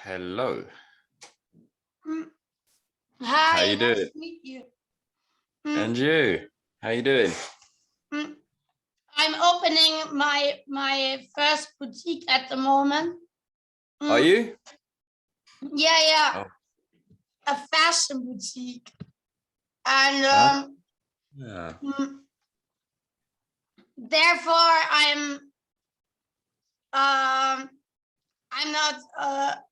Hello. Mm. How Hi, you nice doing? to meet you. And you? How you doing? Mm. I'm opening my first boutique at the moment. Are you? Yeah, Oh, a fashion boutique, and huh? Yeah. therefore I'm not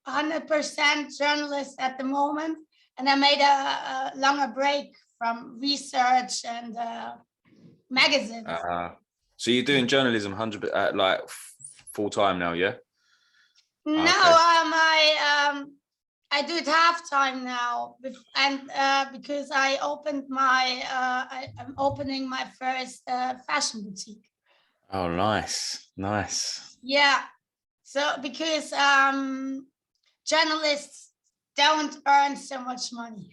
100% journalist at the moment, and I made a longer break from research and magazines. So you're doing journalism 100 like full time now, yeah? No, Okay. I do it half time now, and because I'm opening my first fashion boutique. Oh, nice, nice. Yeah, so because journalists don't earn so much money.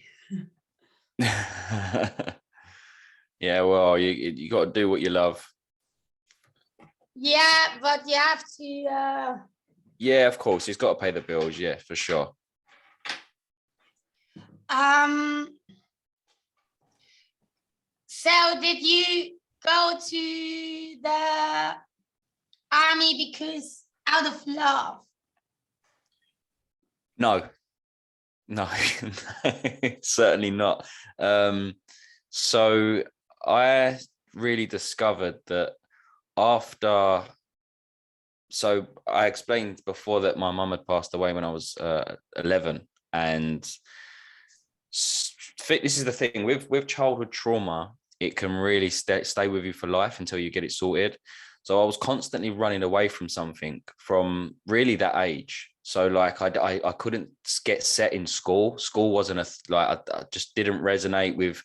Yeah, well, you got to do what you love. Yeah, but you have to. Yeah, of course, he's got to pay the bills. Yeah, for sure. So did you go to the army because out of love? No, no, certainly not. So I really discovered that after so I explained before that my mum had passed away when I was 11, and this is the thing with childhood trauma. It can really stay with you for life until you get it sorted. So I was constantly running away from something from really that age. So like I couldn't get set in school. School wasn't I just didn't resonate with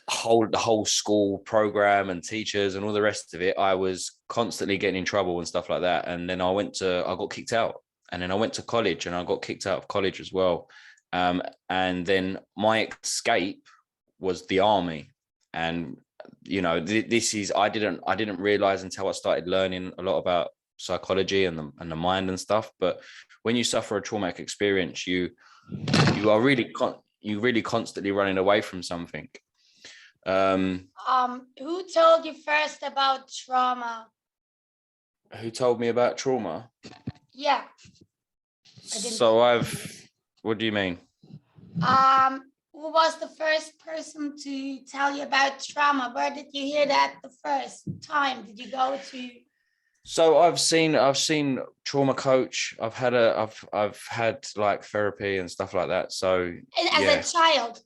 the whole school program and teachers and all the rest of it. I was constantly getting in trouble and stuff like that. And then I got kicked out. And then I went to college and I got kicked out of college as well. And then my escape was the army. And this is I didn't realize until I started learning a lot about psychology and the mind and stuff. But when you suffer a traumatic experience, you are really constantly running away from something. Who told you first about trauma? Who told me about trauma? Yeah, I didn't. So what do you mean? Who was the first person to tell you about trauma? Where did you hear that the first time? Did you go to? So I've seen trauma coach. I've had like therapy and stuff like that. So As yeah, a child?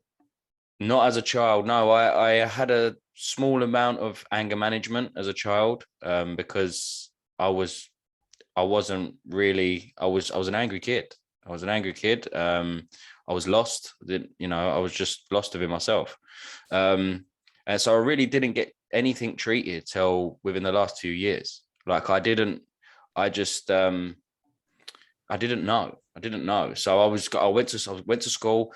not as a child. No, I had a small amount of anger management as a child, because I wasn't really, I was an angry kid. I was an angry kid. I was lost. I was just lost within myself. And so I really didn't get anything treated till within the last 2 years. Like I just, I didn't know. I didn't know. So I went to school.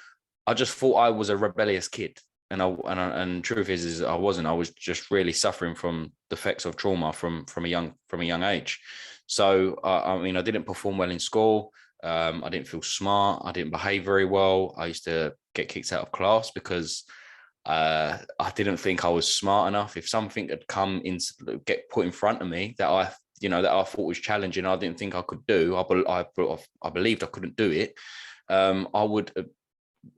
I just thought I was a rebellious kid. And truth is I wasn't. I was just really suffering from the effects of trauma from a young age. So I mean, I didn't perform well in school. I didn't feel smart. I didn't behave very well. I used to get kicked out of class because I didn't think I was smart enough. If something had get put in front of me that I thought was challenging, I didn't think I could do. I believed I couldn't do it. I would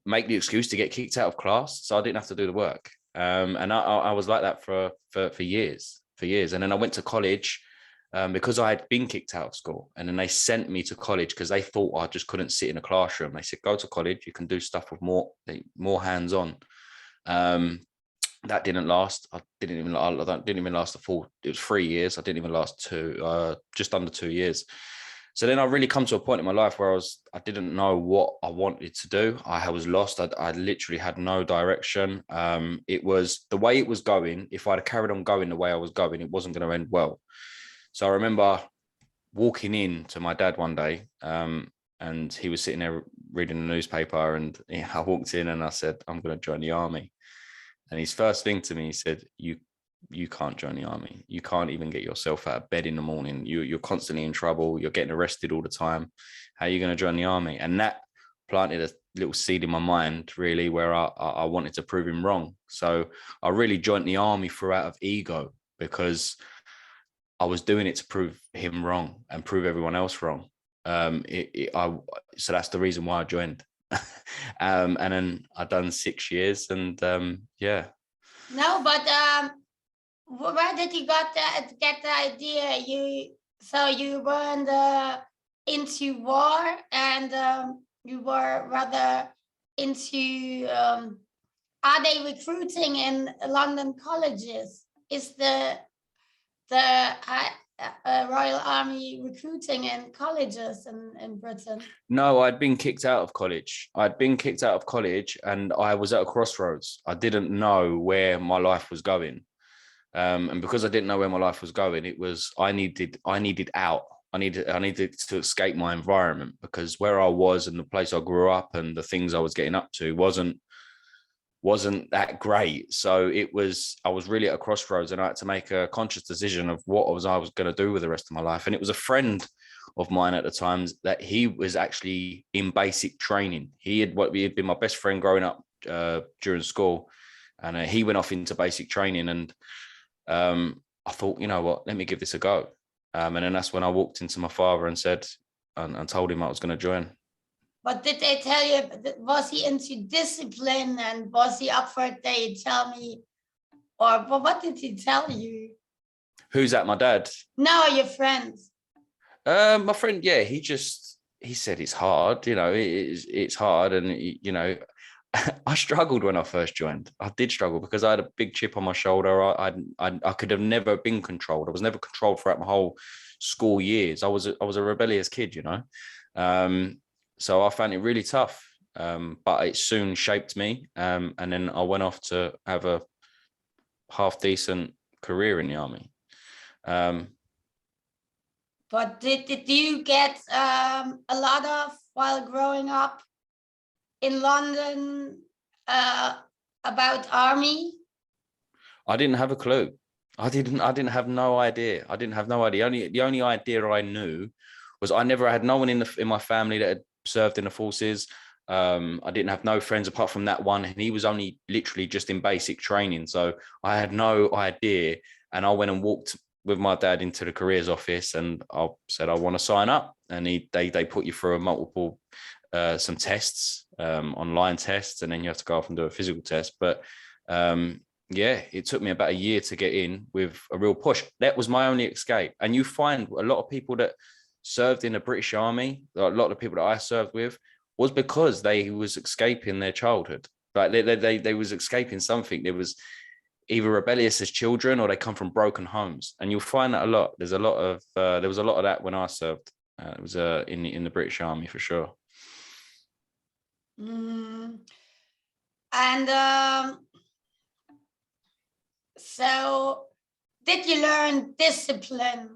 make the excuse to get kicked out of class, so I didn't have to do the work. And I was like that for years, and then I went to college because I had been kicked out of school, and then they sent me to college because they thought I just couldn't sit in a classroom. They said, go to college, you can do stuff with more hands-on. That didn't last. I didn't even last the full. It was 3 years. I didn't even last just under 2 years. So then I really come to a point in my life where I didn't know what I wanted to do. I was lost. I literally had no direction. It was the way it was going. If I'd carried on going the way I was going, it wasn't going to end well. So I remember walking in to my dad one day, and he was sitting there reading the newspaper, and I walked in and I said, I'm going to join the army. And his first thing to me, he said, you can't join the army. You can't even get yourself out of bed in the morning. You're constantly in trouble. You're getting arrested all the time. How are you going to join the army? And that planted a little seed in my mind, really, where I wanted to prove him wrong. So I really joined the army for out of ego, because I was doing it to prove him wrong and prove everyone else wrong. So that's the reason why I joined. And then I done 6 years, and yeah. No, but where did you get the idea? You weren't into war, and you were rather into. Are they recruiting in London colleges? Is the Royal Army recruiting in colleges in Britain? No, I'd been kicked out of college. And I was at a crossroads. I didn't know where my life was going. And because I didn't know where my life was going, I needed out. I needed to escape my environment, because where I was and the place I grew up and the things I was getting up to wasn't that great. So I was really at a crossroads, and I had to make a conscious decision of what I was going to do with the rest of my life. And it was a friend of mine at the time that he was actually in basic training. He had been my best friend growing up during school, and he went off into basic training. And I thought, you know what, let me give this a go. And then that's when I walked into my father and said, and told him I was going to join. But did they tell you, was he into discipline, and was he up for it? They tell me, or what did he tell you? Who's that? My dad? No, your friends. My friend, yeah, he said it's hard, it's hard. And, I struggled when I first joined. I did struggle because I had a big chip on my shoulder. I could have never been controlled. I was never controlled throughout my whole school years. I was a rebellious kid, So I found it really tough, but it soon shaped me. And then I went off to have a half decent career in the army. But did you get a lot of, while growing up in London, about army? I didn't have a clue. I didn't have no idea. The only idea I knew was I never had no one in my family that had served in the forces. I didn't have no friends apart from that one, and he was only literally just in basic training. So I had no idea. And I went and walked with my dad into the careers office, and I said, I want to sign up. And they put you through some tests, online tests, and then you have to go off and do a physical test. But yeah, it took me about a year to get in with a real push. That was my only escape. And you find a lot of people that served in the British Army, a lot of people that I served with, was because they was escaping their childhood. Like they was escaping something. They was either rebellious as children, or they come from broken homes. And you'll find that a lot. There was a lot of that when I served. It was in the British Army for sure. And so did you learn discipline?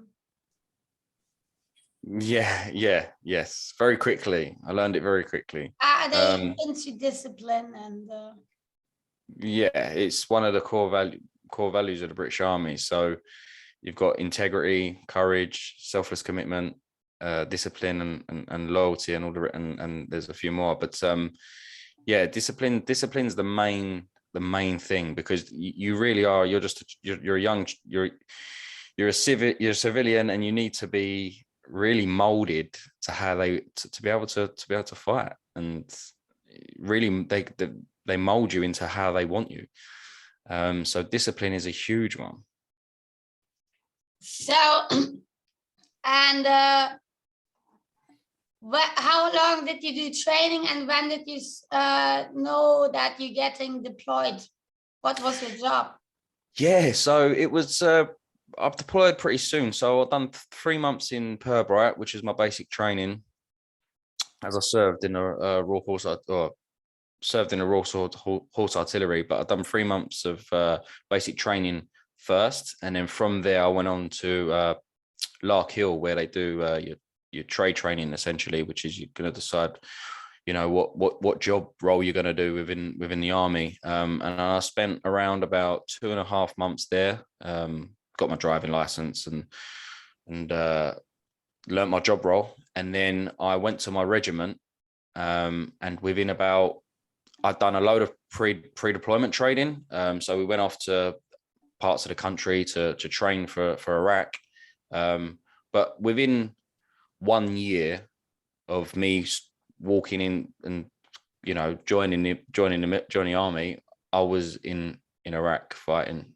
Yes, very quickly. I learned it very quickly. Are they into discipline? And yeah, it's one of the core values of the British Army. So you've got integrity, courage, selfless commitment, discipline, and loyalty, and all and there's a few more. But yeah, discipline's the main thing, because you really are. You're a civilian, and you need to be really molded to how to be able to fight, and really they mold you into how they want you. So discipline is a huge one. So, and how long did you do training, and when did you know that you're getting deployed? What was your job? Yeah, so it was I've deployed pretty soon. So I've done 3 months in Purbright, which is my basic training, as I served in a Royal Horse, or served in a Royal Horse Artillery. But I've done 3 months of basic training first, and then from there I went on to Lark Hill, where they do your trade training, essentially, which is you're going to decide you know, what job role you're going to do within the army. And I spent around about 2.5 months there. Got my driving license and learned my job role, and then I went to my regiment. And within about, I'd done a load of pre-deployment training. So we went off to parts of the country to train for Iraq. But within 1 year of me walking in and, you know, joining the army, I was in Iraq fighting.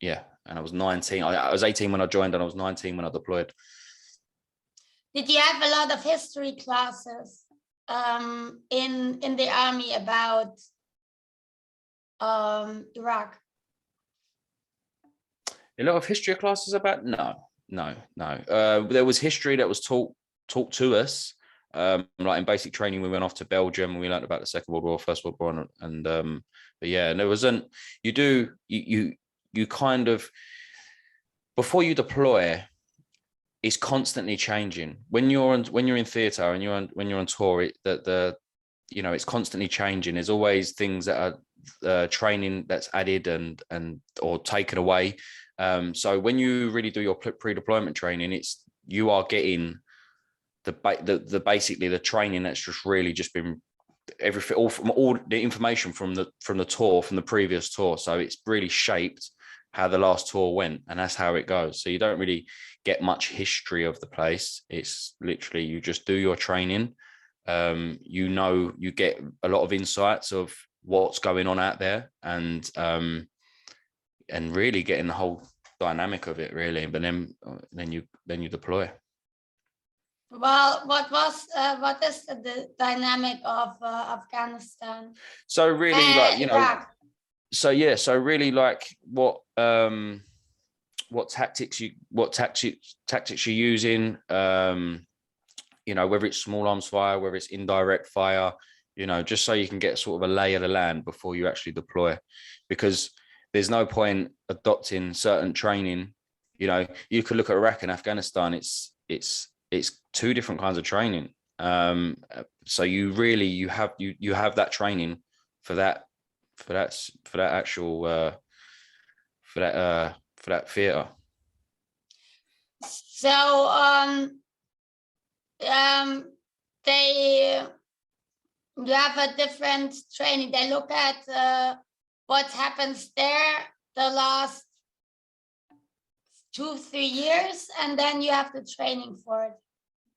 Yeah, and I was 19. I was 18 when I joined, and I was 19 when I deployed. Did you have a lot of history classes in the army about Iraq? A lot of history classes about? No. There was history that was taught to us. Like in basic training, we went off to Belgium and we learned about the Second World War, First World War, and but yeah, and there wasn't. You kind of, before you deploy, it's constantly changing. When you're in theatre and when you're on tour, you know, it's constantly changing. There's always things that are training that's added and or taken away. So when you really do your pre-deployment training, you are getting the basically the training that's just really just been everything, all the information from the previous tour. So it's really shaped how the last tour went, and that's how it goes. So you don't really get much history of the place. It's literally, you just do your training. You know, you get a lot of insights of what's going on out there, and really getting the whole dynamic of it, really. But then you deploy. Well, what is the dynamic of Afghanistan? So really, like, you know, Iraq. so really, like, what tactics you're using, you know, whether it's small arms fire, whether it's indirect fire, you know, just so you can get sort of a lay of the land before you actually deploy. Because there's no point adopting certain training. You know, you could look at Iraq and Afghanistan. It's two different kinds of training. So you really have that training for that actual for that theater. So you have a different training. They look at what happens there the last 2-3 years, and then you have the training for it.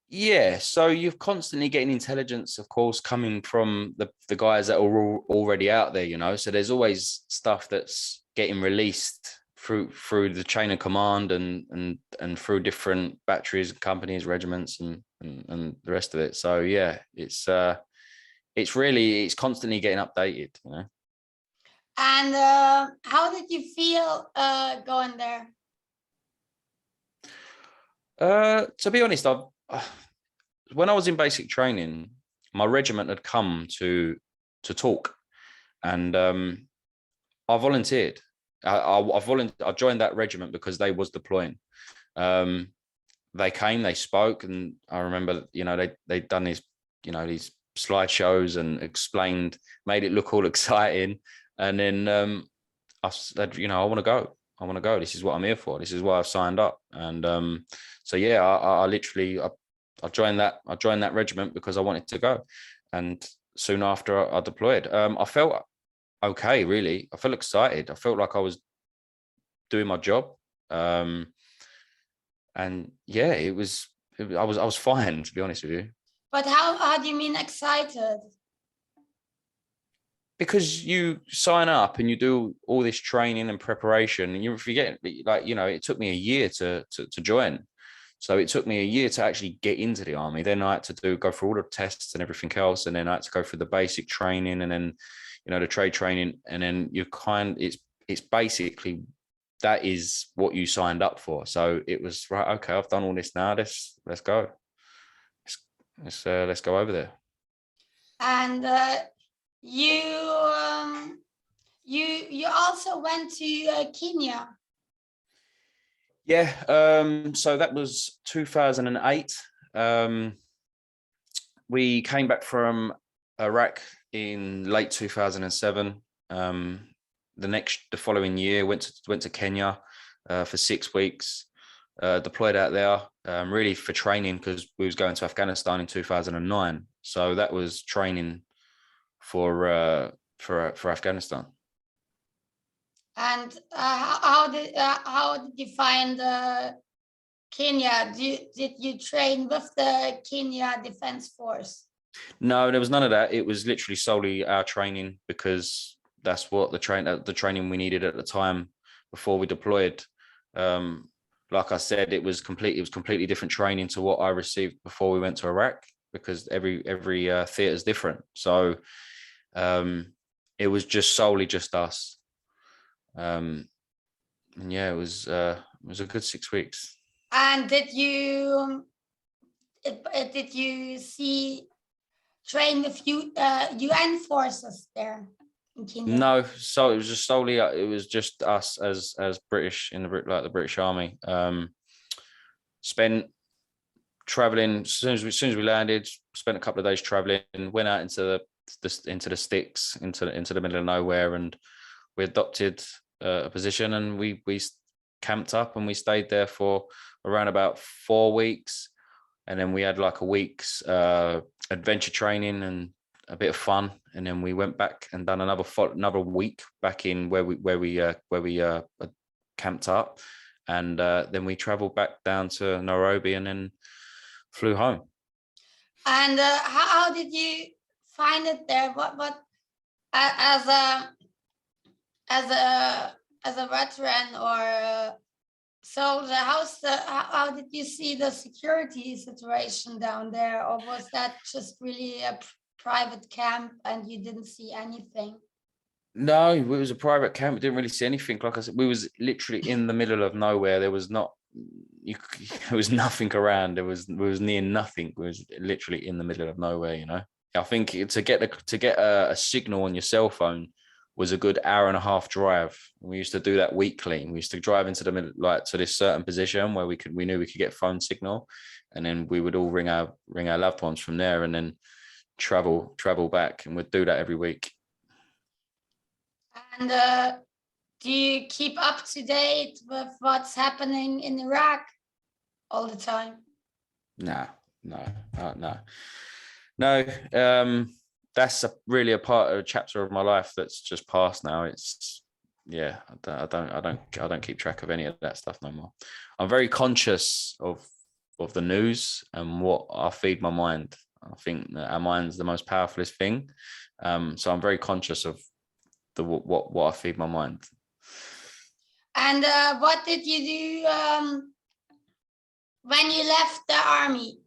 Yeah, so you're constantly getting intelligence, of course, coming from the guys that are already out there, you know. So there's always stuff that's getting released through the chain of command and through different batteries, companies, regiments, and the rest of it. So yeah, it's constantly getting updated, you know. And how did you feel going there? To be honest, when I was in basic training, my regiment had come to talk, and I volunteered. I joined that regiment because they was deploying. They came, they spoke, and I remember, you know, they'd done these, you know, these slideshows and explained, made it look all exciting, and then I said, you know, I want to go. This is what I'm here for. This is why I've signed up. And so yeah, I literally joined that regiment because I wanted to go. And soon after I deployed, I felt okay, really. I felt excited. I felt like I was doing my job. And yeah, I was fine, to be honest with you. But how do you mean excited? Because you sign up and you do all this training and preparation, and you forget, like, you know, it took me a year to join. So it took me a year to actually get into the army. Then I had to go through all the tests and everything else. And then I had to go through the basic training, and then, you know, the trade training. And then it's basically, that is what you signed up for. So it was, right, okay, I've done all this now. Let's go. Let's go over there. And you also went to Kenya. Yeah, so that was 2008. we came back from Iraq in late 2007. The following year, went to Kenya for 6 weeks. Deployed out there, really for training, because we was going to Afghanistan in 2009. So that was training for Afghanistan. And how did you find Kenya? Did you train with the Kenya Defense Force? No, there was none of that. It was literally solely our training, because that's what the training we needed at the time before we deployed. Like I said, it was completely different training to what I received before we went to Iraq, because every theater is different. So it was just solely just us. And yeah, it was a good 6 weeks. And did you train with UN forces there in Kenya? No, so it was just solely it was just us as British in the British Army. Spent traveling as soon as we landed. Spent a couple of days traveling. Went out into the sticks, into the middle of nowhere, and we adopted a position, and we camped up, and we stayed there for around about 4 weeks, and then we had like a week's adventure training and a bit of fun, and then we went back and done another week back in where we camped up, and then we traveled back down to Nairobi and then flew home. And how did you find it there? What as a veteran or a soldier, how did you see the security situation down there, or was that just really a private camp and you didn't see anything? No, it was a private camp. We didn't really see anything. Like I said, we was literally in the middle of nowhere. There was there was nothing around. There was near nothing. We was literally in the middle of nowhere. You know, I think to get a signal on your cell phone was a good hour and a half drive. We used to do that weekly. We used to drive into the middle, like to this certain position where we knew we could get phone signal, and then we would all ring our loved ones from there, and then travel back, and we'd do that every week. And do you keep up to date with what's happening in Iraq all the time? No. That's really a part of a chapter of my life that's just passed now. It's I don't keep track of any of that stuff no more. I'm very conscious of the news and what I feed my mind. I think that our mind's the most powerful thing. So I'm very conscious of what I feed my mind. And what did you do when you left the army?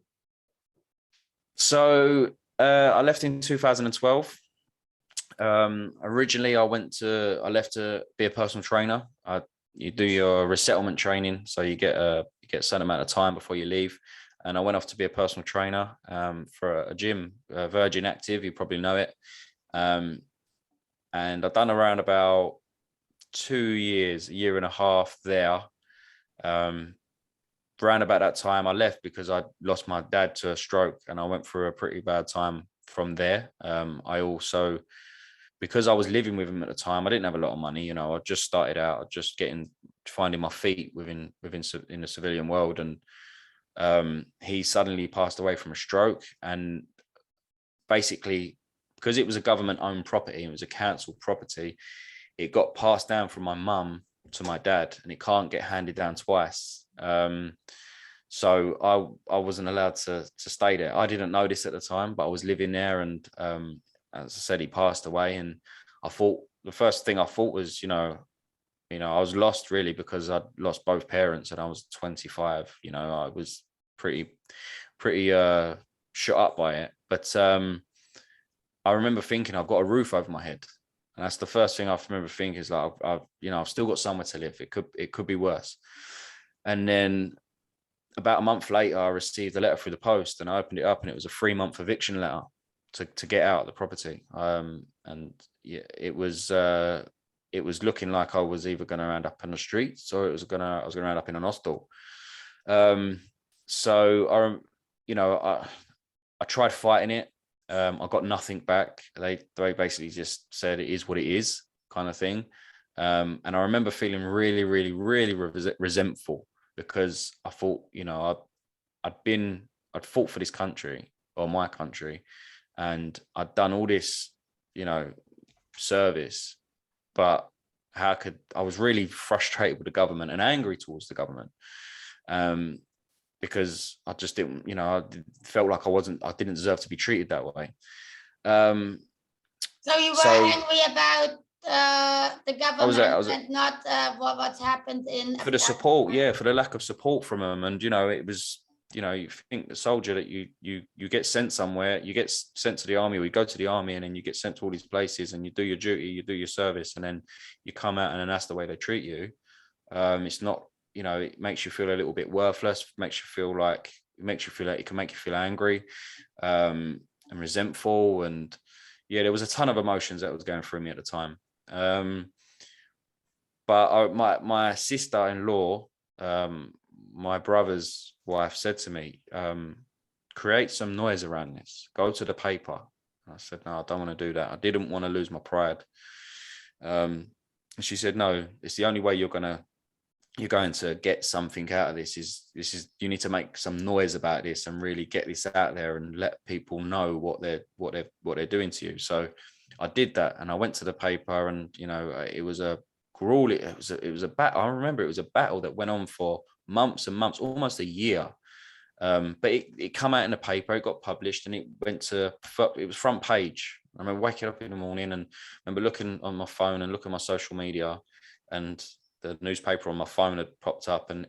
So I left in 2012. Originally, I left to be a personal trainer. You do your resettlement training, so you get a certain amount of time before you leave. And I went off to be a personal trainer for a gym, Virgin Active. You probably know it. And I've done around about 2 years, a year and a half there. Around about that time, I left because I lost my dad to a stroke, and I went through a pretty bad time from there. I also, because I was living with him at the time, I didn't have a lot of money. You know, I just started out, just finding my feet in the civilian world, and he suddenly passed away from a stroke. And basically, because it was a government-owned property, it was a council property, it got passed down from my mum to my dad, and it can't get handed down twice. So I wasn't allowed to stay there. I didn't know this at the time, but I was living there, and as I said, he passed away. And the first thing I thought was, I was lost really, because I'd lost both parents and I was 25. I was pretty shut up by it. But I remember thinking, I've got a roof over my head. And that's the first thing I remember thinking, is like, I've still got somewhere to live. It could be worse. And then about a month later, I received a letter through the post, and I opened it up, and it was a 3-month eviction letter to get out of the property. And yeah, it was looking like I was either going to end up in the streets, or I was going to end up in an hostel. So I I tried fighting it. I got nothing back. They basically just said it is what it is, kind of thing. And I remember feeling really, really, really resentful, because I thought, you know, I'd fought for this country, or my country, and I'd done all this, you know, service, but I was really frustrated with the government and angry towards the government, because I just didn't, you know, I felt like I didn't deserve to be treated that way. So you were angry about the government and not what's happened in for the support, for the lack of support from them. And, you know, it was, you know, you think the soldier that you get sent somewhere, you get sent to the army, or you go to the army, and then you get sent to all these places, and you do your duty, you do your service, and then you come out, and then that's the way they treat you. It's not, you know, it makes you feel a little bit worthless, it can make you feel angry, and resentful. And yeah, there was a ton of emotions that was going through me at the time. But my sister-in-law, my brother's wife, said to me, create some noise around this, go to the paper. I said, no, I don't want to do that. I didn't want to lose my pride. And she said, no, it's the only way you're going to get something out of this is you need to make some noise about this and really get this out there and let people know what they're doing to you. So I did that, and I went to the paper, and, you know, it was a grueling, it was a battle. I remember it was a battle that went on for months and months, almost a year. But it came out in the paper, it got published, and it was front page. I remember waking up in the morning and remember looking on my phone and looking at my social media, and the newspaper on my phone had popped up, and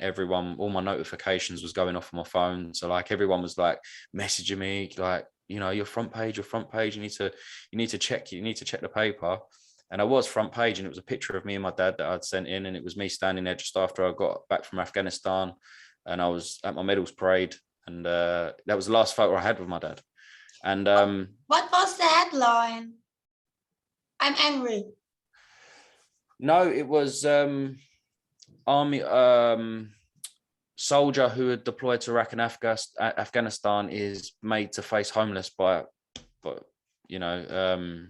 all my notifications was going off on my phone. So like everyone was like messaging me, like, you know, your front page, you need to check the paper. And I was front page, and it was a picture of me and my dad that I'd sent in, and it was me standing there just after I got back from Afghanistan, and I was at my medals parade, and that was the last photo I had with my dad. And what was the headline? I'm angry. No, it was army soldier who had deployed to Iraq and Afghanistan is made to face homeless by you know,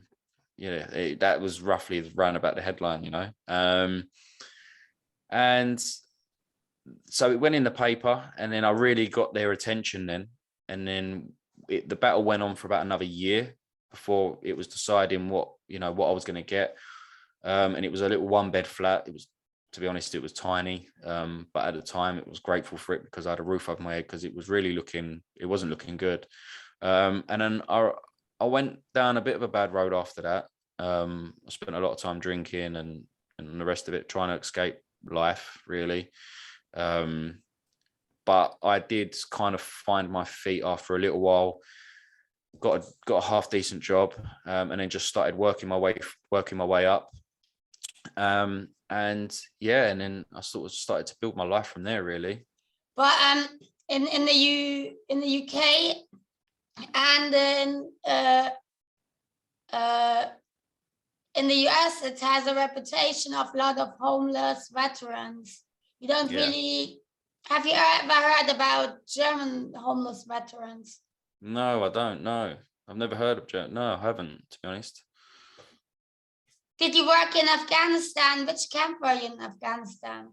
that was roughly around about the headline, you know. And so it went in the paper, and then I really got their attention then. And then the battle went on for about another year before it was deciding what I was going to get. And it was a little 1-bed flat. It was, to be honest, it was tiny. But at the time it was grateful for it, because I had a roof over my head, because it wasn't looking good. And then I went down a bit of a bad road after that. I spent a lot of time drinking and the rest of it, trying to escape life, really. But I did kind of find my feet after a little while, got a half decent job, and then just started working my way up. And then I sort of started to build my life from there, really. But in the UK and in the US, it has a reputation of a lot of homeless veterans. You don't really. Have you ever heard about German homeless veterans? No, I don't know. I've never heard of German. No, I haven't, to be honest. Did you work in Afghanistan? Which camp were you in Afghanistan?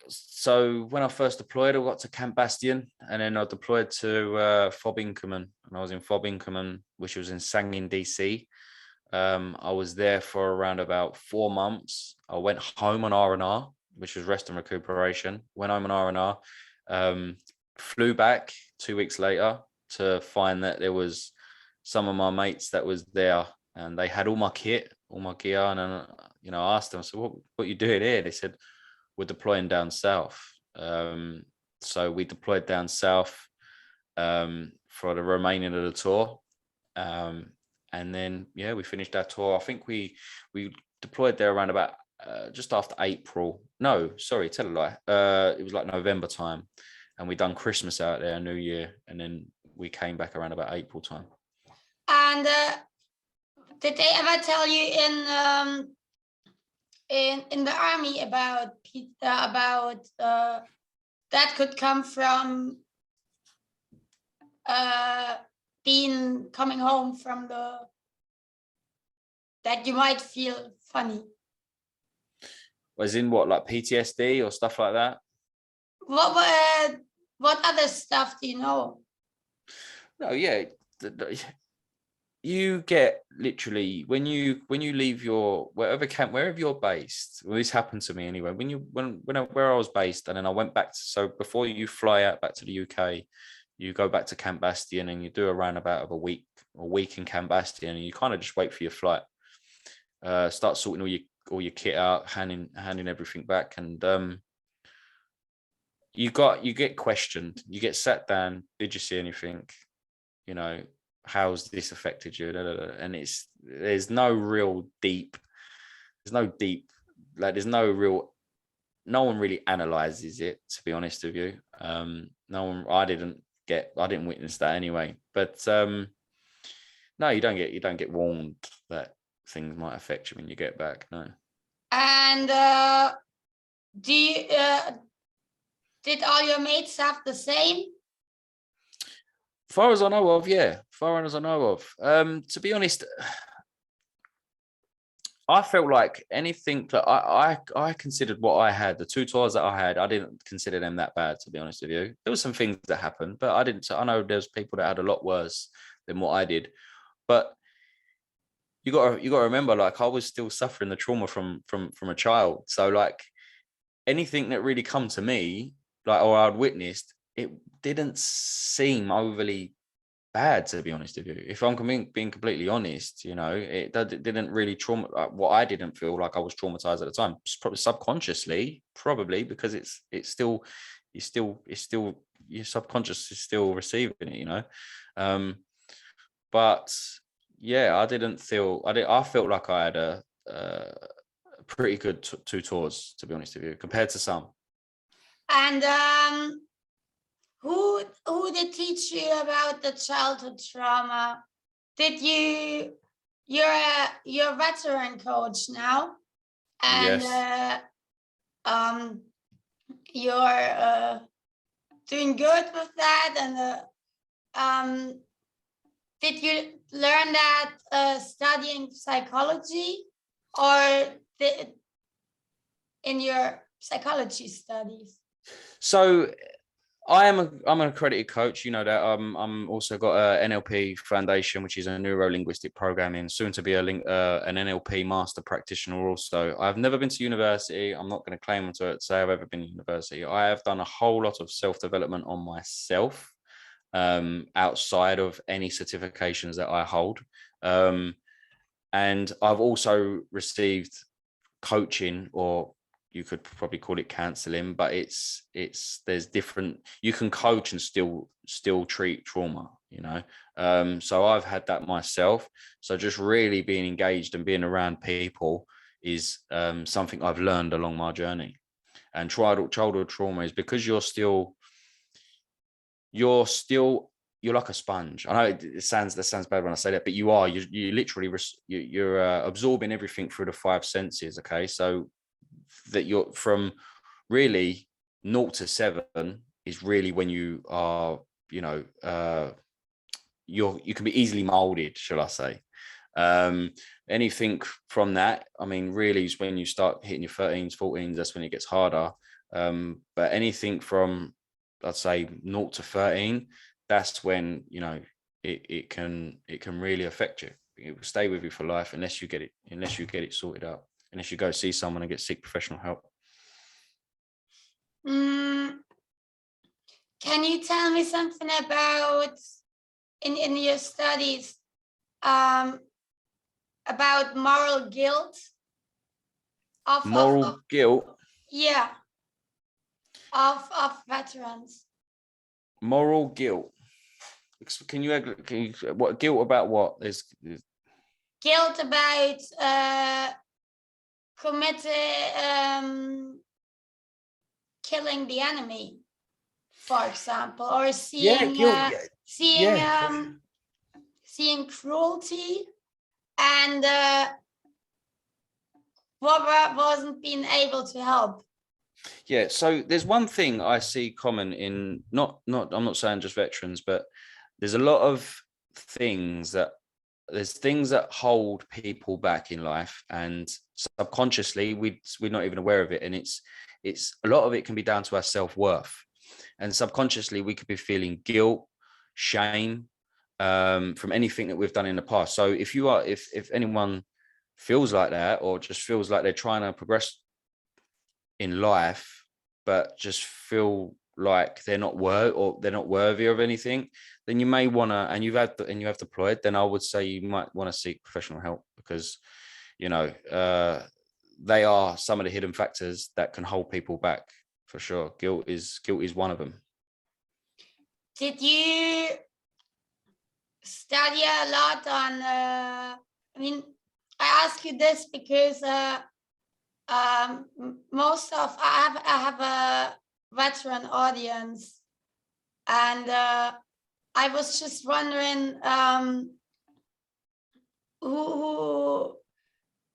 So when I first deployed, I got to Camp Bastion, and then I deployed to Fob Inkerman, and I was in Fob Inkerman, which was in Sangin, DC. I was there for around about 4 months. I went home on R&R, which was rest and recuperation. Went home on R&R, flew back 2 weeks later to find that there was some of my mates that was there, and they had all my kit, all my gear. And then, I asked them, so what you doing here? They said, we're deploying down south. So we deployed down south for the remaining of the tour. And then, we finished our tour. I think we deployed there around about just after April. No, sorry, tell a lie. It was like November time, and we done Christmas out there, New Year, and then we came back around about April time. And did they ever tell you in the army about that could come from been coming home from that you might feel funny? As in what, like PTSD or stuff like that? What other stuff do you know? No, yeah. You get literally when you leave your wherever you're based. Well, this happened to me anyway. Where I was based, and then I went back to, so before you fly out back to the UK, you go back to Camp Bastion and you do a roundabout of a week in Camp Bastion, and you kind of just wait for your flight. Start sorting all your kit out, handing everything back, and you get questioned. You get sat down. Did you see anything? You know, how's this affected you? And there's no deep, like no one really analyzes it, to be honest with you. I didn't witness that anyway. But no, you don't get warned that things might affect you when you get back. No. And did all your mates have the same? Far as I know of, yeah. Far as I know of. To be honest, I felt like anything that I considered what I had, the 2 tours that I had, I didn't consider them that bad, to be honest with you. There were some things that happened, but I know there's people that had a lot worse than what I did. But you got to remember, like, I was still suffering the trauma from a child. So like anything that really come to me, like, or I'd witnessed, it didn't seem overly bad, to be honest with you. If I'm being completely honest, you know, it didn't really what I didn't feel like I was traumatized at the time. Probably subconsciously, because it's still your subconscious is still receiving it, you know. But yeah, I felt like I had a pretty good 2 tours, to be honest with you, compared to some. And who did teach you about the childhood trauma? You're a veteran coach now, and Yes. You're doing good with that. And did you learn that studying psychology, or in your psychology studies? So I'm an accredited coach. You know that. I'm also got a NLP foundation, which is a neuro-linguistic programming, soon to be an NLP master practitioner. Also, I've never been to university. I'm not going to claim to say I've ever been to university. I have done a whole lot of self-development on myself, outside of any certifications that I hold, and I've also received coaching, or you could probably call it counseling, but there's different, you can coach and still treat trauma, you know. So I've had that myself. So just really being engaged and being around people is something I've learned along my journey. And childhood trauma is because you're like a sponge. I know that sounds bad when I say that, but you literally you're absorbing everything through the 5 senses. Okay, so that you're from really 0 to 7 is really when you are, you know, you can be easily molded, shall I say. Anything from that, I mean, really is when you start hitting your 13s, 14s, that's when it gets harder. But anything from, I'd say, 0 to 13, that's when, you know, it can really affect you. It will stay with you for life unless you get it sorted out, unless you go see someone and seek professional help. Can you tell me something about in your studies about moral guilt? Guilt? Yeah, of veterans. Moral guilt. Can you what guilt about? What there's guilt about killing the enemy, for example, or seeing seeing cruelty, and what wasn't being able to help. Yeah, so there's one thing I see common in not I'm not saying just veterans, but there's a lot of things that hold people back in life, and subconsciously we're not even aware of it, and it's a lot of it can be down to our self-worth, and subconsciously we could be feeling guilt, shame, from anything that we've done in the past. So if anyone feels like that, or just feels like they're trying to progress in life but just feel like they're not worthy of anything, then you may want to, and you have deployed, then I would say you might want to seek professional help, because they are some of the hidden factors that can hold people back, for sure. Guilt is one of them. Did you study a lot on I ask you this because most of I have a veteran audience, and I was just wondering, who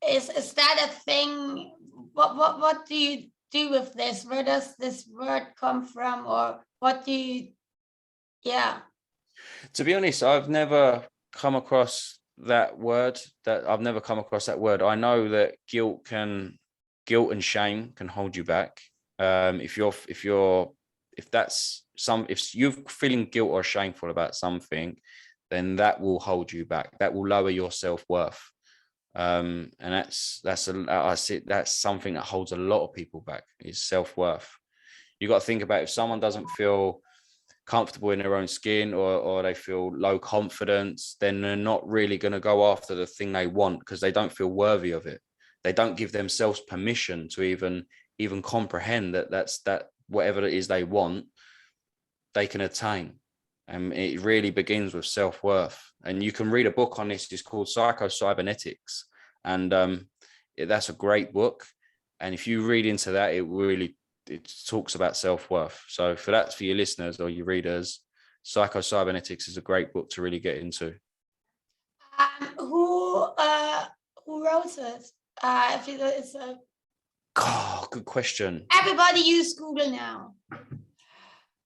is that a thing? What do you do with this? Where does this word come from, or what do you? Yeah. To be honest, I've never come across that word. I know that guilt and shame can hold you back. If you're feeling guilt or shameful about something, then that will hold you back. That will lower your self-worth. And that's something that holds a lot of people back, is self-worth. You got to think about, if someone doesn't feel comfortable in their own skin, or they feel low confidence, then they're not really going to go after the thing they want, because they don't feel worthy of it. They don't give themselves permission to even comprehend that whatever it is they want, they can attain. And it really begins with self-worth. And you can read a book on this. It's called Psycho-Cybernetics, and that's a great book. And if you read into that, it talks about self-worth. So for your listeners or your readers, Psycho-Cybernetics is a great book to really get into. Who wrote it? If it's a... Good question. Everybody use Google now.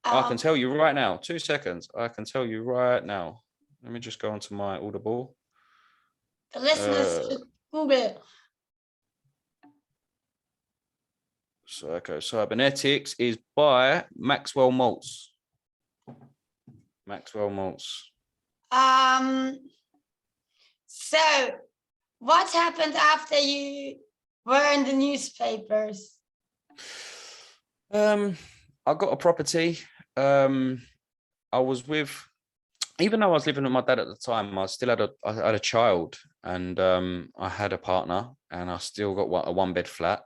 I can tell you right now. 2 seconds. I can tell you right now. Let me just go onto my Audible. The listeners should Google. Psycho-Cybernetics is by Maxwell Maltz. So what happened after you were in the newspapers? I got a property. Even though I was living with my dad at the time, I still had a child, and I had a partner, and I still got a one-bed flat.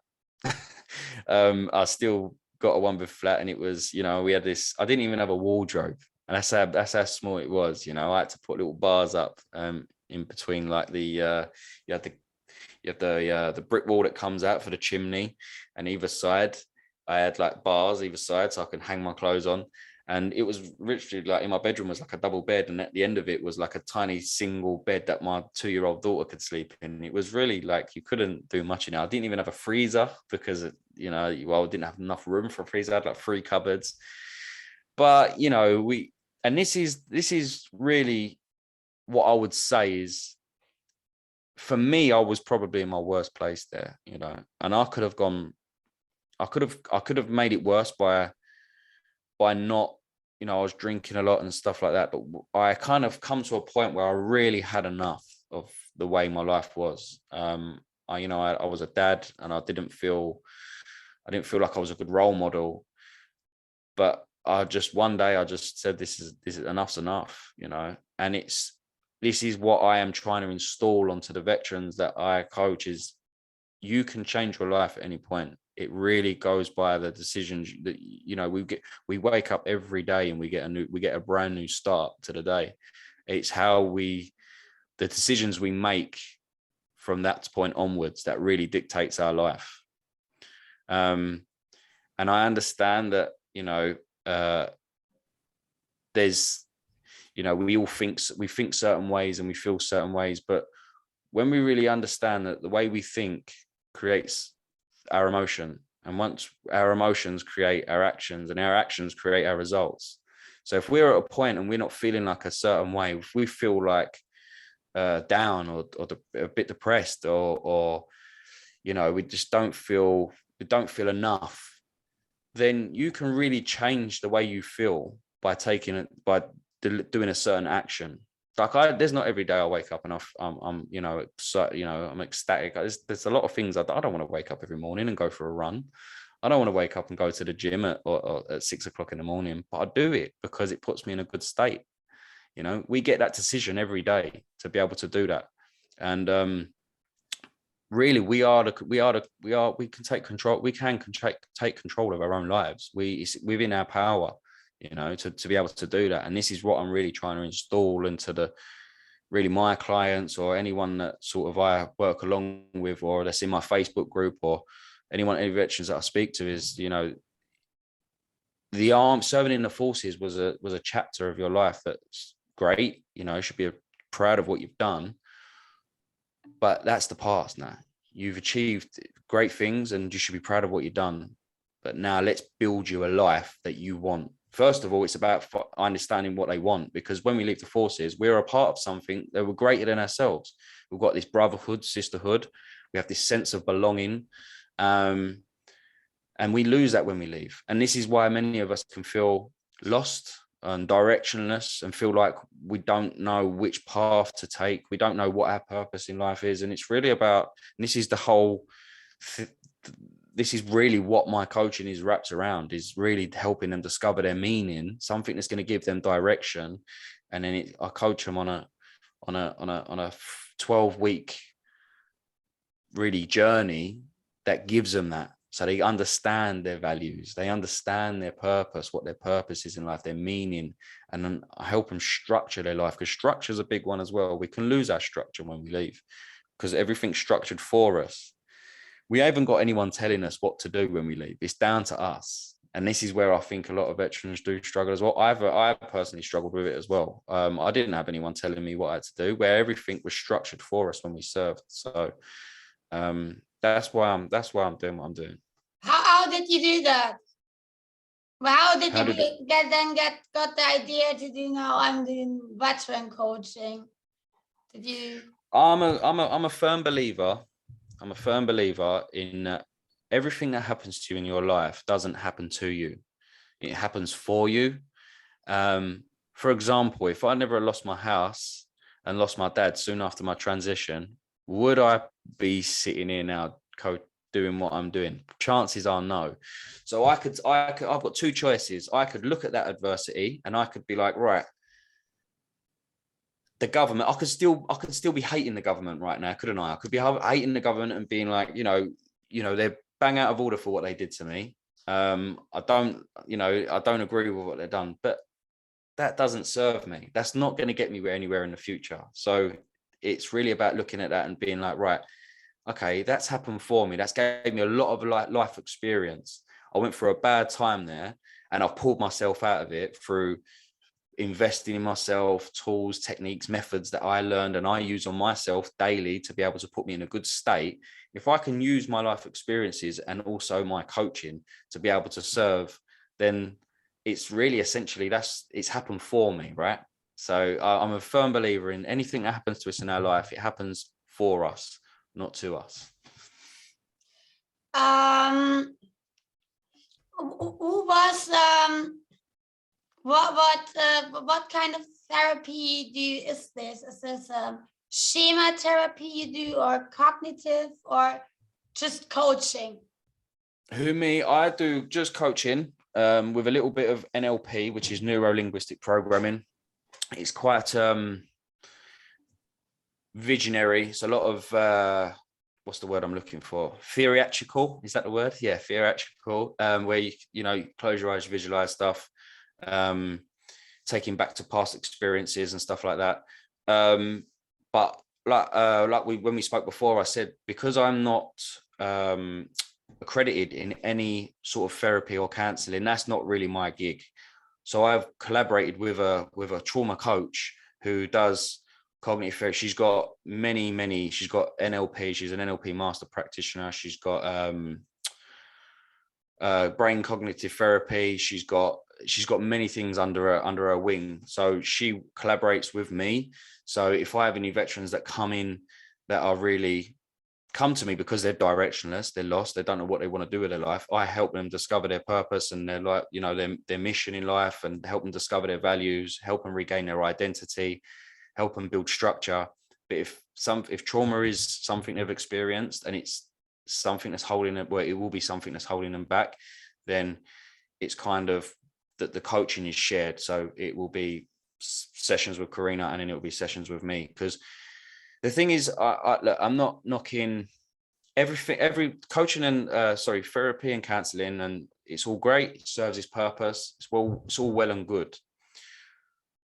I still got a one-bed flat, and it was, we had this. I didn't even have a wardrobe, and that's how small it was. I had to put little bars up in between, like you have the brick wall that comes out for the chimney, and either side I had like bars either side, so I can hang my clothes on. And it was literally like, in my bedroom was like a double bed, and at the end of it was like a tiny single bed that my 2-year-old daughter could sleep in. It was really like, you couldn't do much in it. I didn't even have a freezer, because I didn't have enough room for a freezer. I had like 3 cupboards. But this is really what I would say is, for me, I was probably in my worst place there, and I could have made it worse by not, I was drinking a lot and stuff like that. But I kind of come to a point where I really had enough of the way my life was. I was a dad, and I didn't feel like I was a good role model. But one day I just said, this is enough's enough, and this is what I am trying to install onto the veterans that I coach, is you can change your life at any point. It really goes by the decisions that, we wake up every day and we get a brand new start to the day. It's the decisions we make from that point onwards that really dictates our life. And I understand that, there's, we think certain ways and we feel certain ways, but when we really understand that the way we think creates our emotion, and once our emotions create our actions, and our actions create our results, So if we're at a point and we're not feeling like a certain way, if we feel like down or a bit depressed, or you know, we don't feel enough, then you can really change the way you feel by doing a certain action. Like there's not every day I wake up and I'm you know, I'm ecstatic. There's a lot of things I don't want to wake up every morning and go for a run. I don't want to wake up and go to the gym at 6 o'clock in the morning, but I do it because it puts me in a good state. You know, we get that decision every day to be able to do that. And really, we can take control. We can take control of our own lives. It's within our power, you know, to be able to do that. And this is what I'm really trying to install into my clients, or anyone that sort of I work along with, or that's in my Facebook group, or any veterans that I speak to, is, you know, serving in the forces was a chapter of your life that's great. You know, you should be proud of what you've done, but that's the past now. You've achieved great things and you should be proud of what you've done. But now let's build you a life that you want. First of all, it's about understanding what they want, because when we leave the forces, we're a part of something that we're greater than ourselves. We've got this brotherhood, sisterhood. We have this sense of belonging. And we lose that when we leave. And this is why many of us can feel lost and directionless and feel like we don't know which path to take. We don't know what our purpose in life is. And it's really about, and this is the whole, this is really what my coaching is wrapped around, is really helping them discover their meaning, something that's going to give them direction. And then I coach them on a 12-week really journey that gives them that. So they understand their values, they understand their purpose, what their purpose is in life, their meaning, and then I help them structure their life, because structure is a big one as well. We can lose our structure when we leave, because everything's structured for us. We haven't got anyone telling us what to do when we leave. It's down to us. And this is where I think a lot of veterans do struggle as well. I personally struggled with it as well. I didn't have anyone telling me what I had to do, where everything was structured for us when we served. So that's why I'm doing what I'm doing. How did you do that? Well, how did How you did got the idea to do, now I'm doing veteran coaching? Did you? I'm a firm believer. I'm a firm believer in everything that happens to you in your life doesn't happen to you. It happens for you. For example, if I never lost my house and lost my dad soon after my transition, would I be sitting here now doing what I'm doing? Chances are no. So I've got two choices. I could look at that adversity and I could be like, right, the government, I could still be hating the government right now, couldn't I? I could be hating the government and being like, you know, they're bang out of order for what they did to me. I don't agree with what they've done, but that doesn't serve me. That's not going to get me anywhere in the future. So it's really about looking at that and being like, right, okay, that's happened for me. That's gave me a lot of life experience. I went through a bad time there and I've pulled myself out of it through investing in myself, tools, techniques, methods that I learned and I use on myself daily to be able to put me in a good state. If I can use my life experiences and also my coaching to be able to serve, then it's really essentially it's happened for me, right? So I'm a firm believer in anything that happens to us in our life, it happens for us, not to us. Who was what kind of therapy is this? Is this schema therapy you do, or cognitive, or just coaching? Me? I do just coaching with a little bit of NLP, which is neuro-linguistic programming. It's quite visionary. It's a lot of what's the word I'm looking for? Theatrical, is that the word? Yeah, theatrical. Where you close your eyes, visualize stuff, taking back to past experiences and stuff like that. But when we spoke before, I said, because I'm not accredited in any sort of therapy or counseling, that's not really my gig. So I've collaborated with a trauma coach who does cognitive therapy. She's got she's got NLP. She's an NLP master practitioner. She's got brain cognitive therapy. She's got she's got many things under her wing. So she collaborates with me. So if I have any veterans that come in that are really come to me because they're directionless, they're lost, they don't know what they want to do with their life, I help them discover their purpose and their, like, you know, their mission in life, and help them discover their values, help them regain their identity, help them build structure. But if trauma is something they've experienced and it's something that's holding them, well, it will be something that's holding them back, then it's kind of that the coaching is shared. So it will be sessions with Karina, and then it will be sessions with me. Because the thing is, look, I'm not knocking everything, every coaching and therapy and counseling, and it's all great. It serves its purpose. It's all well and good.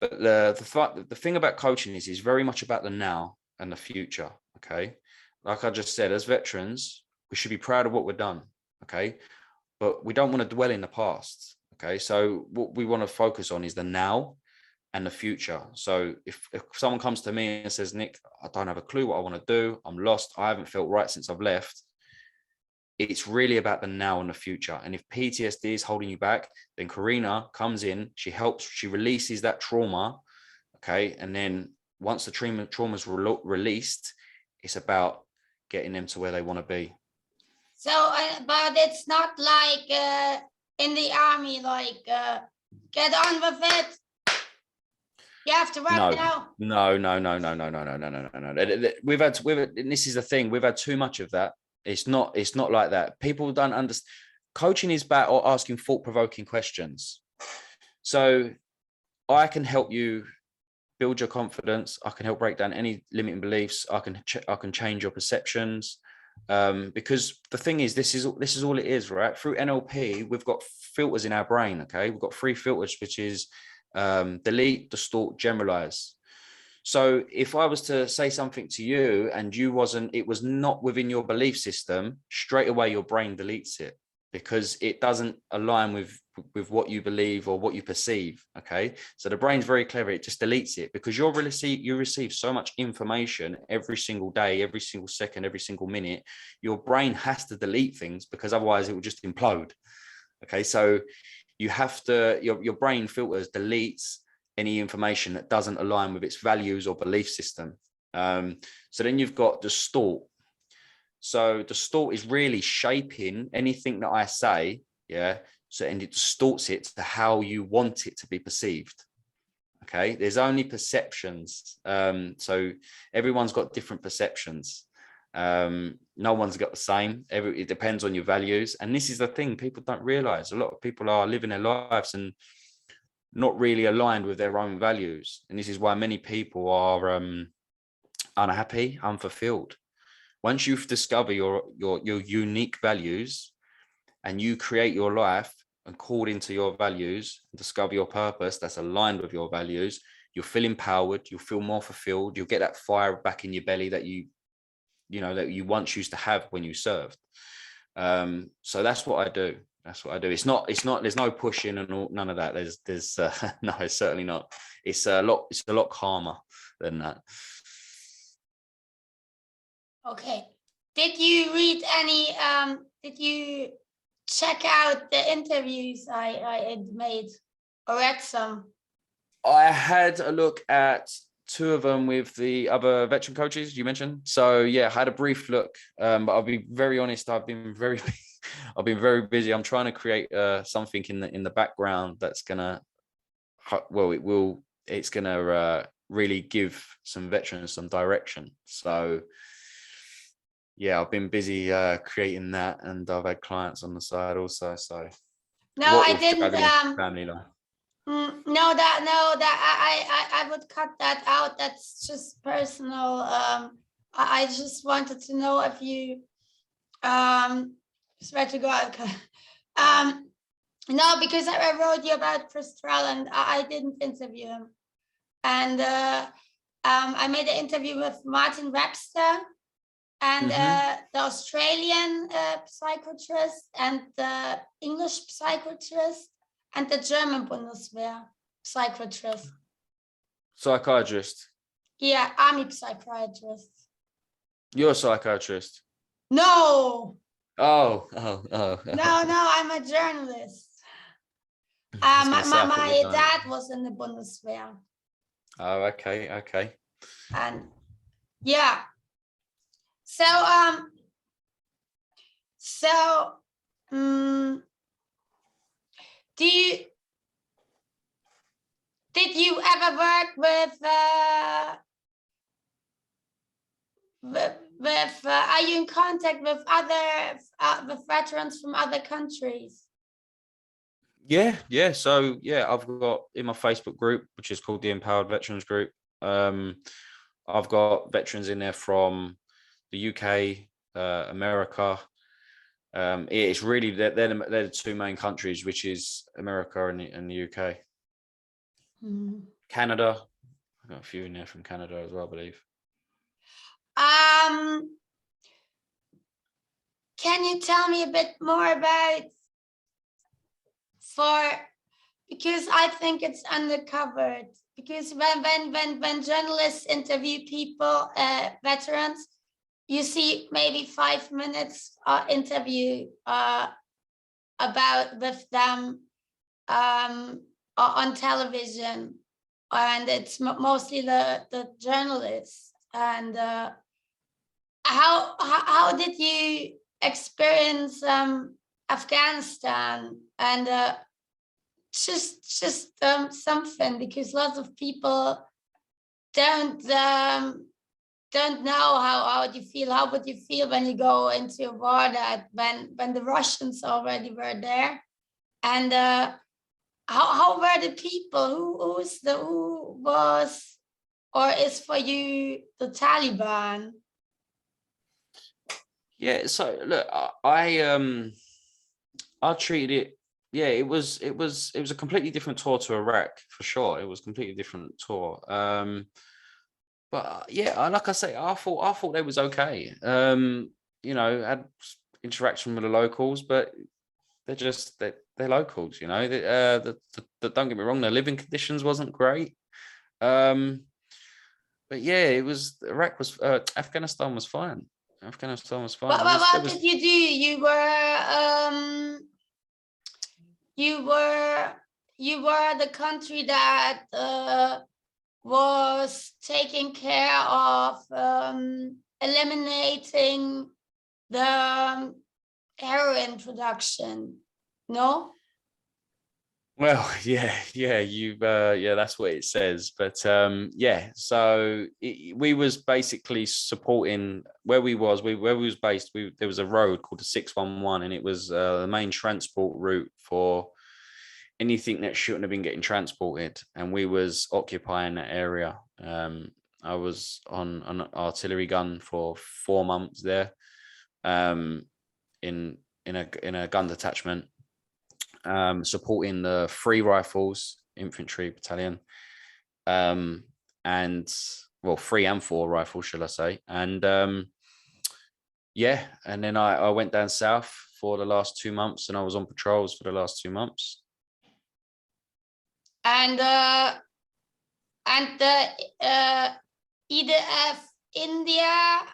But the thing about coaching is very much about the now and the future. Okay, like I just said, as veterans, we should be proud of what we've done. Okay, but we don't want to dwell in the past. Okay, so what we want to focus on is the now and the future. So if someone comes to me and says, Nick, I don't have a clue what I want to do, I'm lost, I haven't felt right since I've left, it's really about the now and the future. And if PTSD is holding you back, then Karina comes in, she helps, she releases that trauma. Okay, and then once the trauma's released, it's about getting them to where they want to be. So, but it's not like in the army, like get on with it. You have to work now. No. We've had, and this is the thing, we've had too much of that. It's not like that. People don't understand. Coaching is about asking thought-provoking questions. So I can help you build your confidence. I can help break down any limiting beliefs. I can change your perceptions. Because the thing is, this is all it is, right? Through NLP, we've got filters in our brain. Okay, we've got 3 filters, which is delete, distort, generalize. So if I was to say something to you and it was not within your belief system, straight away your brain deletes it, because it doesn't align with what you believe or what you perceive. Okay, so the brain's very clever, it just deletes it, because you receive so much information every single day, every single second, every single minute. Your brain has to delete things, because otherwise it will just implode. Okay, so you have to, your brain filters, deletes any information that doesn't align with its values or belief system. So then you've got distort. So distort is really shaping anything that I say, yeah. So, and it distorts it to how you want it to be perceived. Okay, there's only perceptions. So everyone's got different perceptions. No one's got the same. It depends on your values. And this is the thing people don't realize. A lot of people are living their lives and not really aligned with their own values. And this is why many people are unhappy, unfulfilled. Once you've discovered your unique values and you create your life according to your values, discover your purpose that's aligned with your values, you'll feel empowered, you'll feel more fulfilled, you'll get that fire back in your belly that you once used to have when you served. So that's what I do. That's what I do. It's not, there's no pushing and all, none of that. There's no, it's certainly not. It's a lot calmer than that. Okay. Did you read any, did you check out the interviews I had made or read some? I had a look at 2 of them with the other veteran coaches you mentioned. So yeah, I had a brief look, but I'll be very honest, I've been very busy. I'm trying to create something in the background that's gonna, well, it's gonna really give some veterans some direction. So yeah, I've been busy creating that, and I've had clients on the side also. So no, I didn't. Family life. No, I would cut that out. That's just personal. I just wanted to know if you swear to God. No, because I wrote you about Chris Trell and I didn't interview him. And I made an interview with Martin Webster and the Australian psychiatrist and the English psychiatrist and the German Bundeswehr psychiatrist. Psychiatrist? Yeah, army psychiatrist. You're a psychiatrist? No. Oh. No, I'm a journalist. I was going to say, I thought you My were going. dad was in the Bundeswehr, Oh, okay, okay. and yeah. So so do you did you ever work with are you in contact with other with veterans from other countries? Yeah, yeah. So yeah, I've got in my Facebook group, which is called the Empowered Veterans Group. I've got veterans in there from the UK, America. It's really they're the two main countries, which is America and the UK. Canada, I've got a few in there from Canada as well, I believe. Can you tell me a bit more about because I think it's undercovered, because when journalists interview people, veterans, you see maybe 5 minutes interview about with them on television, and it's mostly the journalists. And how did you experience Afghanistan? And just something, because lots of people don't know how do you feel, how would you feel when you go into a war that when the Russians already were there. And how were the people, who was or is for you the Taliban? Yeah, so look, I treated it. Yeah, it was a completely different tour to Iraq for sure. It was a completely different tour. But yeah, like I say, I thought they was okay. Had interaction with the locals, but they're locals. Don't get me wrong, their living conditions wasn't great. But yeah, it was Afghanistan was fine. Afghanistan was fine. What did you do? You were the country that was taking care of eliminating the heroin production, no? Well, yeah, that's what it says. But yeah, so we was basically supporting where we was based. There was a road called the 611, and it was the main transport route for anything that shouldn't have been getting transported, and we was occupying that area. I was on an artillery gun for 4 months there, in a gun detachment, supporting the 3 rifles infantry battalion, and 3 and 4 rifles, shall I say. And yeah, and then I went down south for the last 2 months, and I was on patrols for the last 2 months. And the EDF India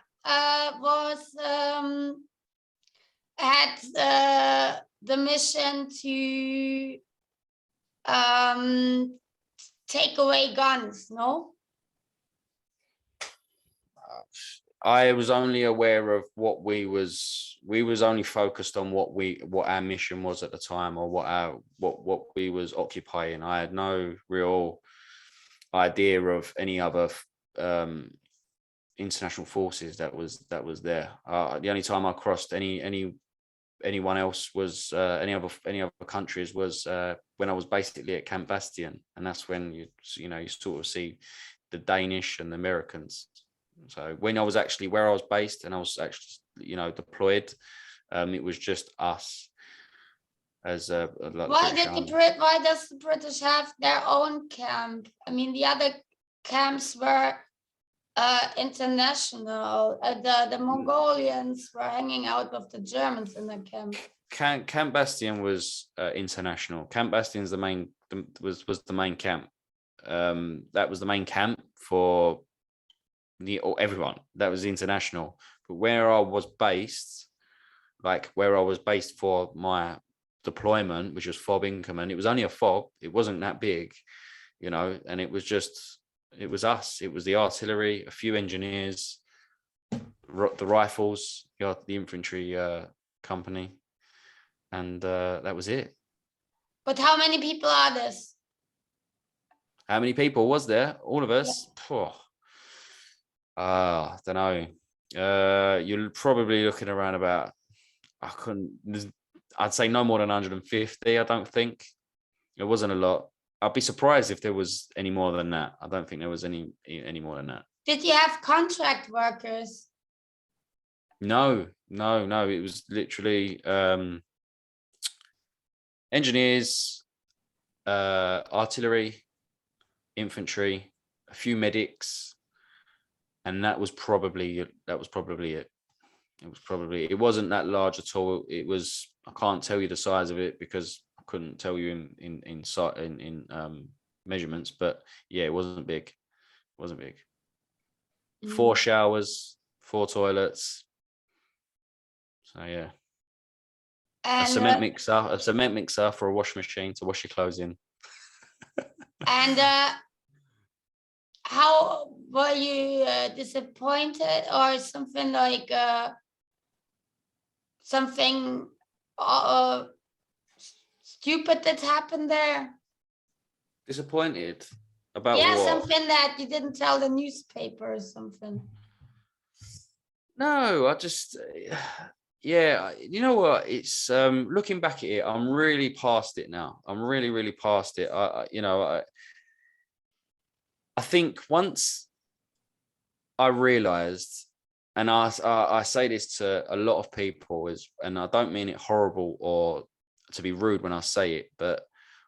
was had the mission to take away guns, no? I was only aware of what we was only focused on what our mission was at the time, or what we was occupying. I had no real idea of any other international forces that was there. The only time I crossed anyone else was any other countries was when I was basically at Camp Bastion, and that's when you sort of see the Danish and the Americans. So when I was actually where I was based and I was actually deployed, it was just us as a why does the British have their own camp? I mean, the other camps were international. The Mongolians were hanging out with the Germans in the camp. Camp Bastion was international. Camp Bastion's was the main camp. That was the main camp for everyone. That was international. But where I was based for deployment, which was FOB increment. It was only a FOB. It wasn't that big, you know, and it was us. It was the artillery, a few engineers, the rifles, the infantry company, and that was it. But how many people are this? How many people was there? All of us? Yeah. I don't know. You're probably looking around about, I'd say no more than 150. I don't think. It wasn't a lot. I'd be surprised if there was any more than that. I don't think there was any more than that. Did you have contract workers? No. It was literally engineers, artillery, infantry, a few medics, and that was probably it. It wasn't that large at all. It was, I can't tell you the size of it because I couldn't tell you in measurements, but yeah, it wasn't big. 4 showers, 4 toilets. So yeah. And a cement mixer for a washing machine to wash your clothes in. And how were you disappointed or something like something stupid that happened there? Disappointed about what? Something that you didn't tell the newspaper or something. No, I just yeah, you know what? It's looking back at it, I'm really past it now. I'm really past it. I think once I realized, and I say this to a lot of people, and I don't mean it horrible or to be rude when I say it, but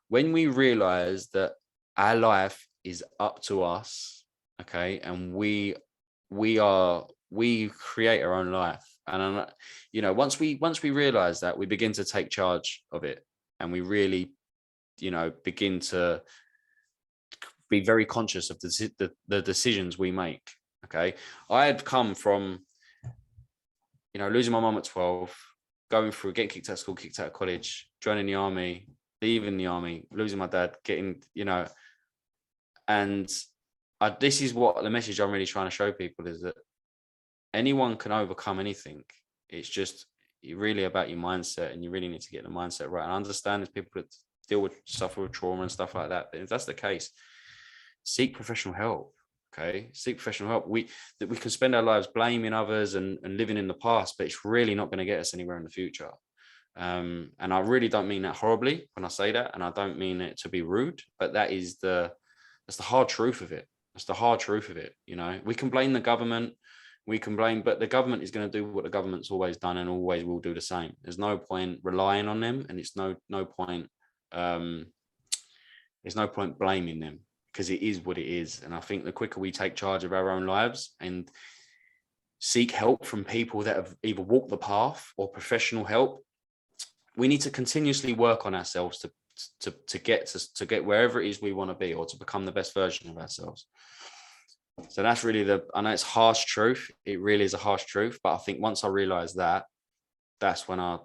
when we realize that our life is up to us, okay, and we create our own life, and once we realize that, we begin to take charge of it, and we really begin to be very conscious of the decisions we make. Okay, I had come from losing my mum at 12, going through getting kicked out of school, kicked out of college, joining the army, leaving the army, losing my dad, getting and this is what the message I'm really trying to show people is that anyone can overcome anything. It's just really about your mindset, and you really need to get the mindset right. And I understand there's people that suffer with trauma and stuff like that. But if that's the case, seek professional help. Okay, seek professional help. We can spend our lives blaming others and living in the past, but it's really not going to get us anywhere in the future. And I really don't mean that horribly when I say that, and I don't mean it to be rude, but that's the hard truth of it. That's the hard truth of it. We can blame the government, but the government is going to do what the government's always done and always will do the same. There's no point relying on them, and it's no point. There's no point blaming them, because it is what it is. And I think the quicker we take charge of our own lives and seek help from people that have either walked the path or professional help, we need to continuously work on ourselves to get wherever it is we want to be, or to become the best version of ourselves. So that's really I know it's harsh truth. It really is a harsh truth. But I think once I realized that, that's when I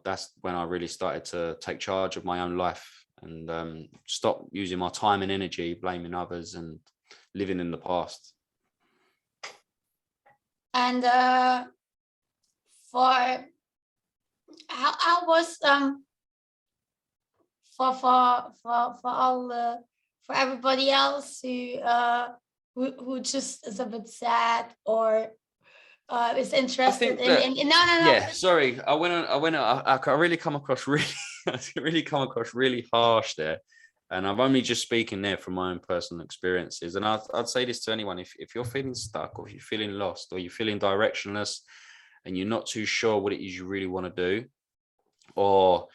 really started to take charge of my own life, and stop using my time and energy blaming others and living in the past. And for how was for everybody else who just is a bit sad or is interested in no. Yeah, sorry, I really come across really harsh there, and I'm only just speaking there from my own personal experiences. And I'd say this to anyone: if you're feeling stuck, or if you're feeling lost, or you're feeling directionless, and you're not too sure what it is you really want to do, or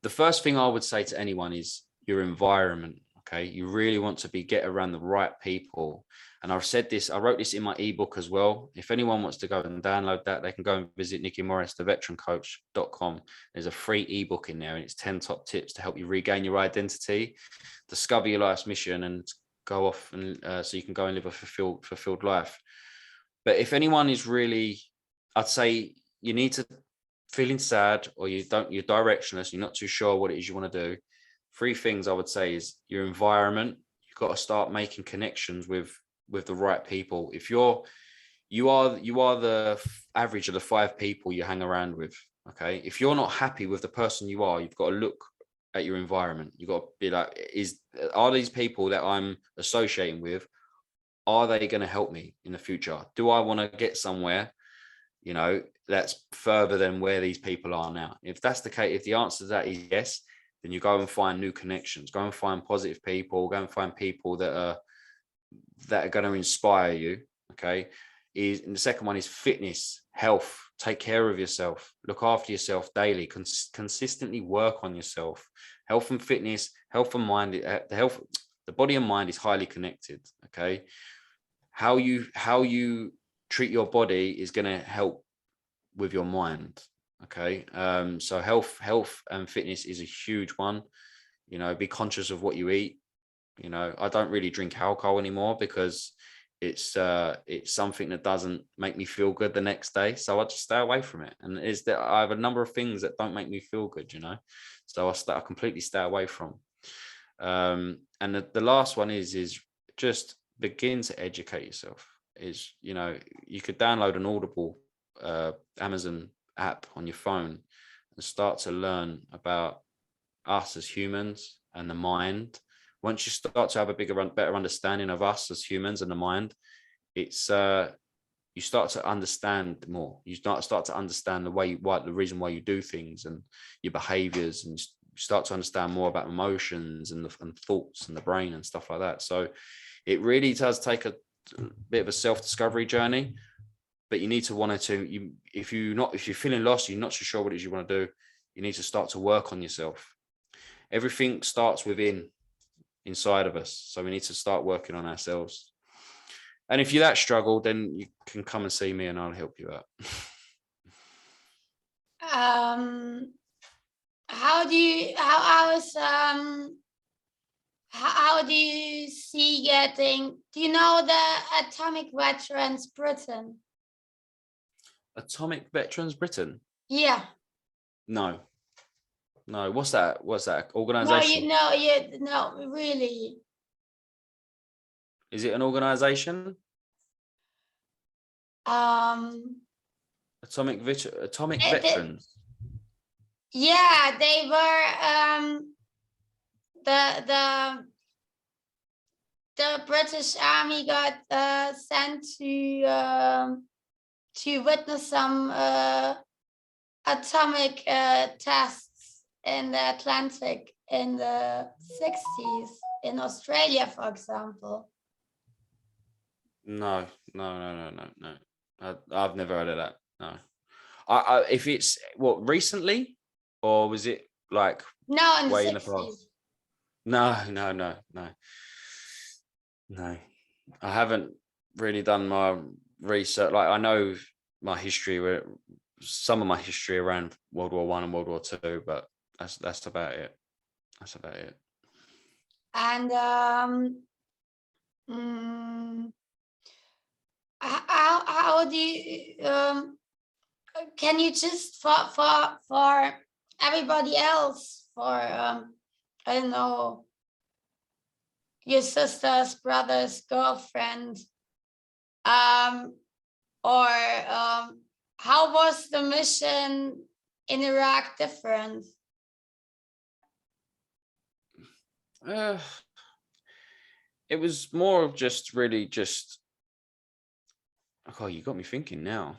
the first thing I would say to anyone is your environment. Okay, you really want to get around the right people. And I wrote this in my ebook as well. If anyone wants to go and download that, they can go and visit Nicki Morris, theveterancoach.com. There's a free ebook in there, and it's 10 top tips to help you regain your identity, discover your life's mission, and go off and so you can go and live a fulfilled life. But if anyone is really, I'd say you need to feeling sad, or you're directionless, you're not too sure what it is you want to do, 3 things I would say is your environment. You've got to start making connections with the right people. If you are the average of the 5 people you hang around with. Okay, if you're not happy with the person you are, you've got to look at your environment. You've got to be like, are these people that I'm associating with, are they going to help me in the future? Do I want to get somewhere, that's further than where these people are now? If that's the case, if the answer to that is yes, then you go and find new connections, go and find positive people, go and find people that are going to inspire you. Okay. And the second one is fitness, health. Take care of yourself, look after yourself daily, consistently work on yourself. Health and fitness, health and mind, the body and mind is highly connected. Okay. How you treat your body is going to help with your mind. Okay. So health and fitness is a huge one. Be conscious of what you eat. I don't really drink alcohol anymore because it's something that doesn't make me feel good the next day. So I just stay away from it. And is that I have a number of things that don't make me feel good, so I completely stay away from. And the last one is just begin to educate yourself. You could download an Audible Amazon app on your phone and start to learn about us as humans and the mind. Once you start to have a better understanding of us as humans and the mind, it's you start to understand more. You start to understand the reason why you do things and your behaviors, and you start to understand more about emotions and thoughts and the brain and stuff like that. So it really does take a bit of a self-discovery journey, but you need to want to. If you're feeling lost, you're not so sure what it is you want to do, you need to start to work on yourself. Everything starts inside of us, so we need to start working on ourselves. And if you that struggle, then you can come and see me and I'll help you out. How do you see getting, do you know the Atomic Veterans Britain? Atomic Veterans Britain? Yeah. No. What's that organization? No, really. Is it an organization? Atomic Veterans. Yeah, they were the British Army got sent to witness some atomic tests in the Atlantic in the 60s in Australia, for example. No. I've never heard of that. No. If it's recently, or was it like no in way the 60s? In the past? No. I haven't really done my research. Like, I know my history, some of my history around World War I and World War II, but that's about it. And how do you can you just for everybody else, for I don't know, your sister's brother's girlfriend, or how was the mission in Iraq different? It was more of oh, you got me thinking now.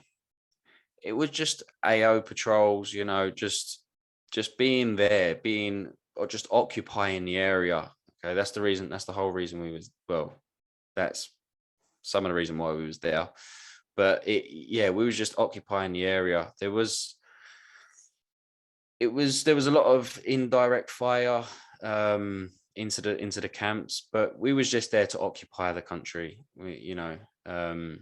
It was just AO patrols, just being there, or just occupying the area. Okay, that's the whole reason that's some of the reason why we was there. But we was just occupying the area. There was a lot of indirect fire into the camps, but we was just there to occupy the country. The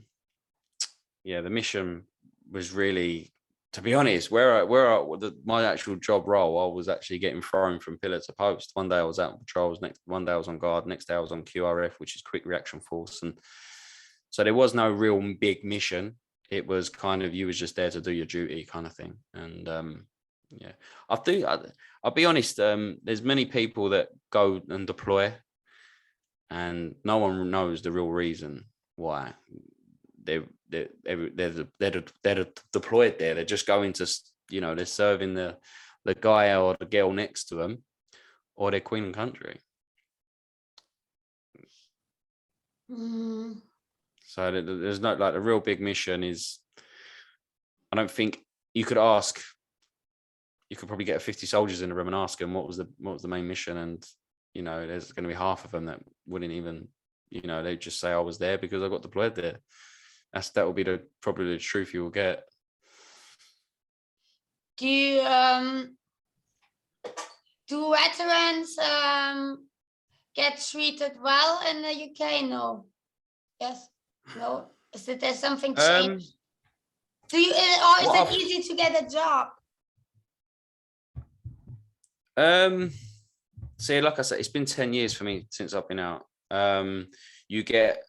mission was really, to be honest, my actual job role, I was actually getting thrown from pillar to post. One day I was out on patrols, one day I was on guard, next day I was on QRF, which is quick reaction force. And so there was no real big mission. It was kind of, you was just there to do your duty kind of thing. And yeah, I'll be honest, there's many people that go and deploy and no one knows the real reason why they're deployed there. They're just going to, they're serving the guy or the girl next to them or their queen and country. So there's no, like, the real big mission is, I don't think you could probably get 50 soldiers in the room and ask them what was the main mission, and there's going to be half of them that wouldn't even, they just say I was there because I got deployed there. That will be probably the truth you will get. Do veterans get treated well in the UK? No. Yes. No. Is there something changed? Or is it easy to get a job? See, like I said, it's been 10 years for me since I've been out. You get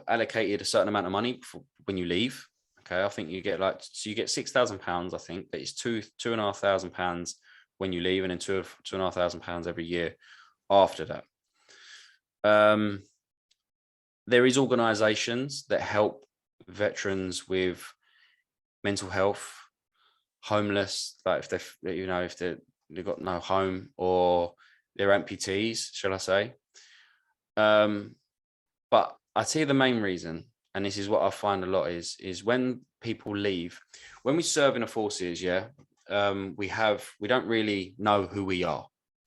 allocated a certain amount of money when you leave. Okay, I think you get you get £6,000, I think, but it's £2,500 when you leave, and then £2,500 every year after that. There is organisations that help veterans with mental health, homeless, like if they've got no home, or they're amputees, shall I say. But I tell you the main reason, and this is what I find a lot, is when people leave, when we serve in the forces, we don't really know who we are,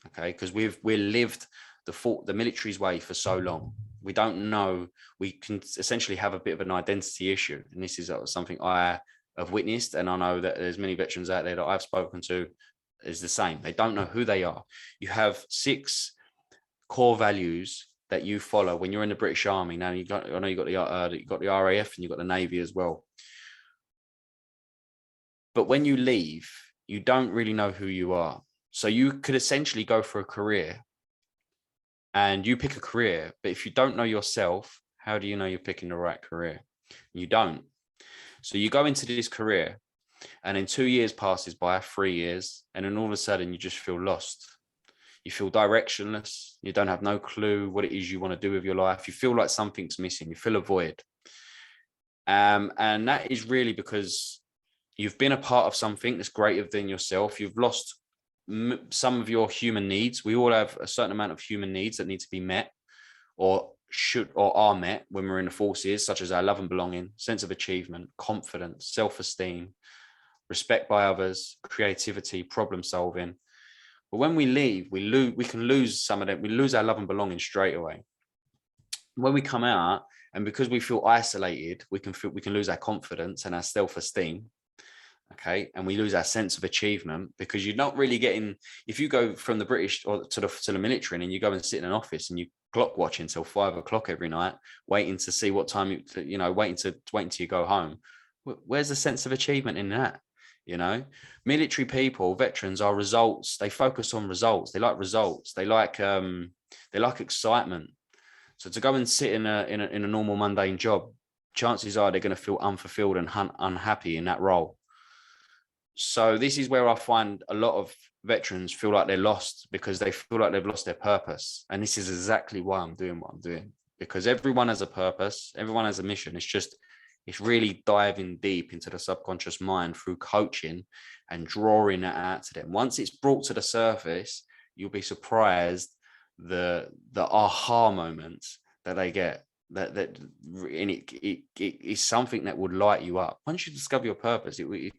okay, because we've lived the military's way for so long. We don't know, we can essentially have a bit of an identity issue, and this is something I have witnessed, and I know that there's many veterans out there that I've spoken to is the same. They don't know who they are. You have 6 core values that you follow when you're in the British Army. Now you got the RAF and you've got the Navy as well. But when you leave, you don't really know who you are. So you could essentially go for a career, and you pick a career, but if you don't know yourself, how do you know you're picking the right career? You don't. So you go into this career, and then 2 years passes by, 3 years, and then all of a sudden you just feel lost. You feel directionless. You don't have no clue what it is you want to do with your life. You feel like something's missing. You feel a void. And that is really because you've been a part of something that's greater than yourself. You've lost some of your human needs. We all have a certain amount of human needs that need to be met, or are met when we're in the forces, such as our love and belonging, sense of achievement, confidence, self-esteem, respect by others, creativity, problem solving. But when we leave, we can lose some of them. We lose our love and belonging straight away. When we come out, and because we feel isolated, we can lose our confidence and our self-esteem. Okay, and we lose our sense of achievement, because you're not really getting. If you go from the British or to the military, and you go and sit in an office and you clock watch until 5 o'clock every night, waiting to see what time waiting till you go home. Where's the sense of achievement in that? Military people, veterans, are results. They focus on results. They like results. They like excitement. So to go and sit in a normal mundane job, chances are they're going to feel unfulfilled and unhappy in that role. So this is where I find a lot of veterans feel like they're lost, because they feel like they've lost their purpose. And this is exactly why I'm doing what I'm doing, because everyone has a purpose. Everyone has a mission. It's really diving deep into the subconscious mind through coaching and drawing that out to them. Once it's brought to the surface, you'll be surprised the aha moments that they get. That it is something that would light you up. Once you discover your purpose, it's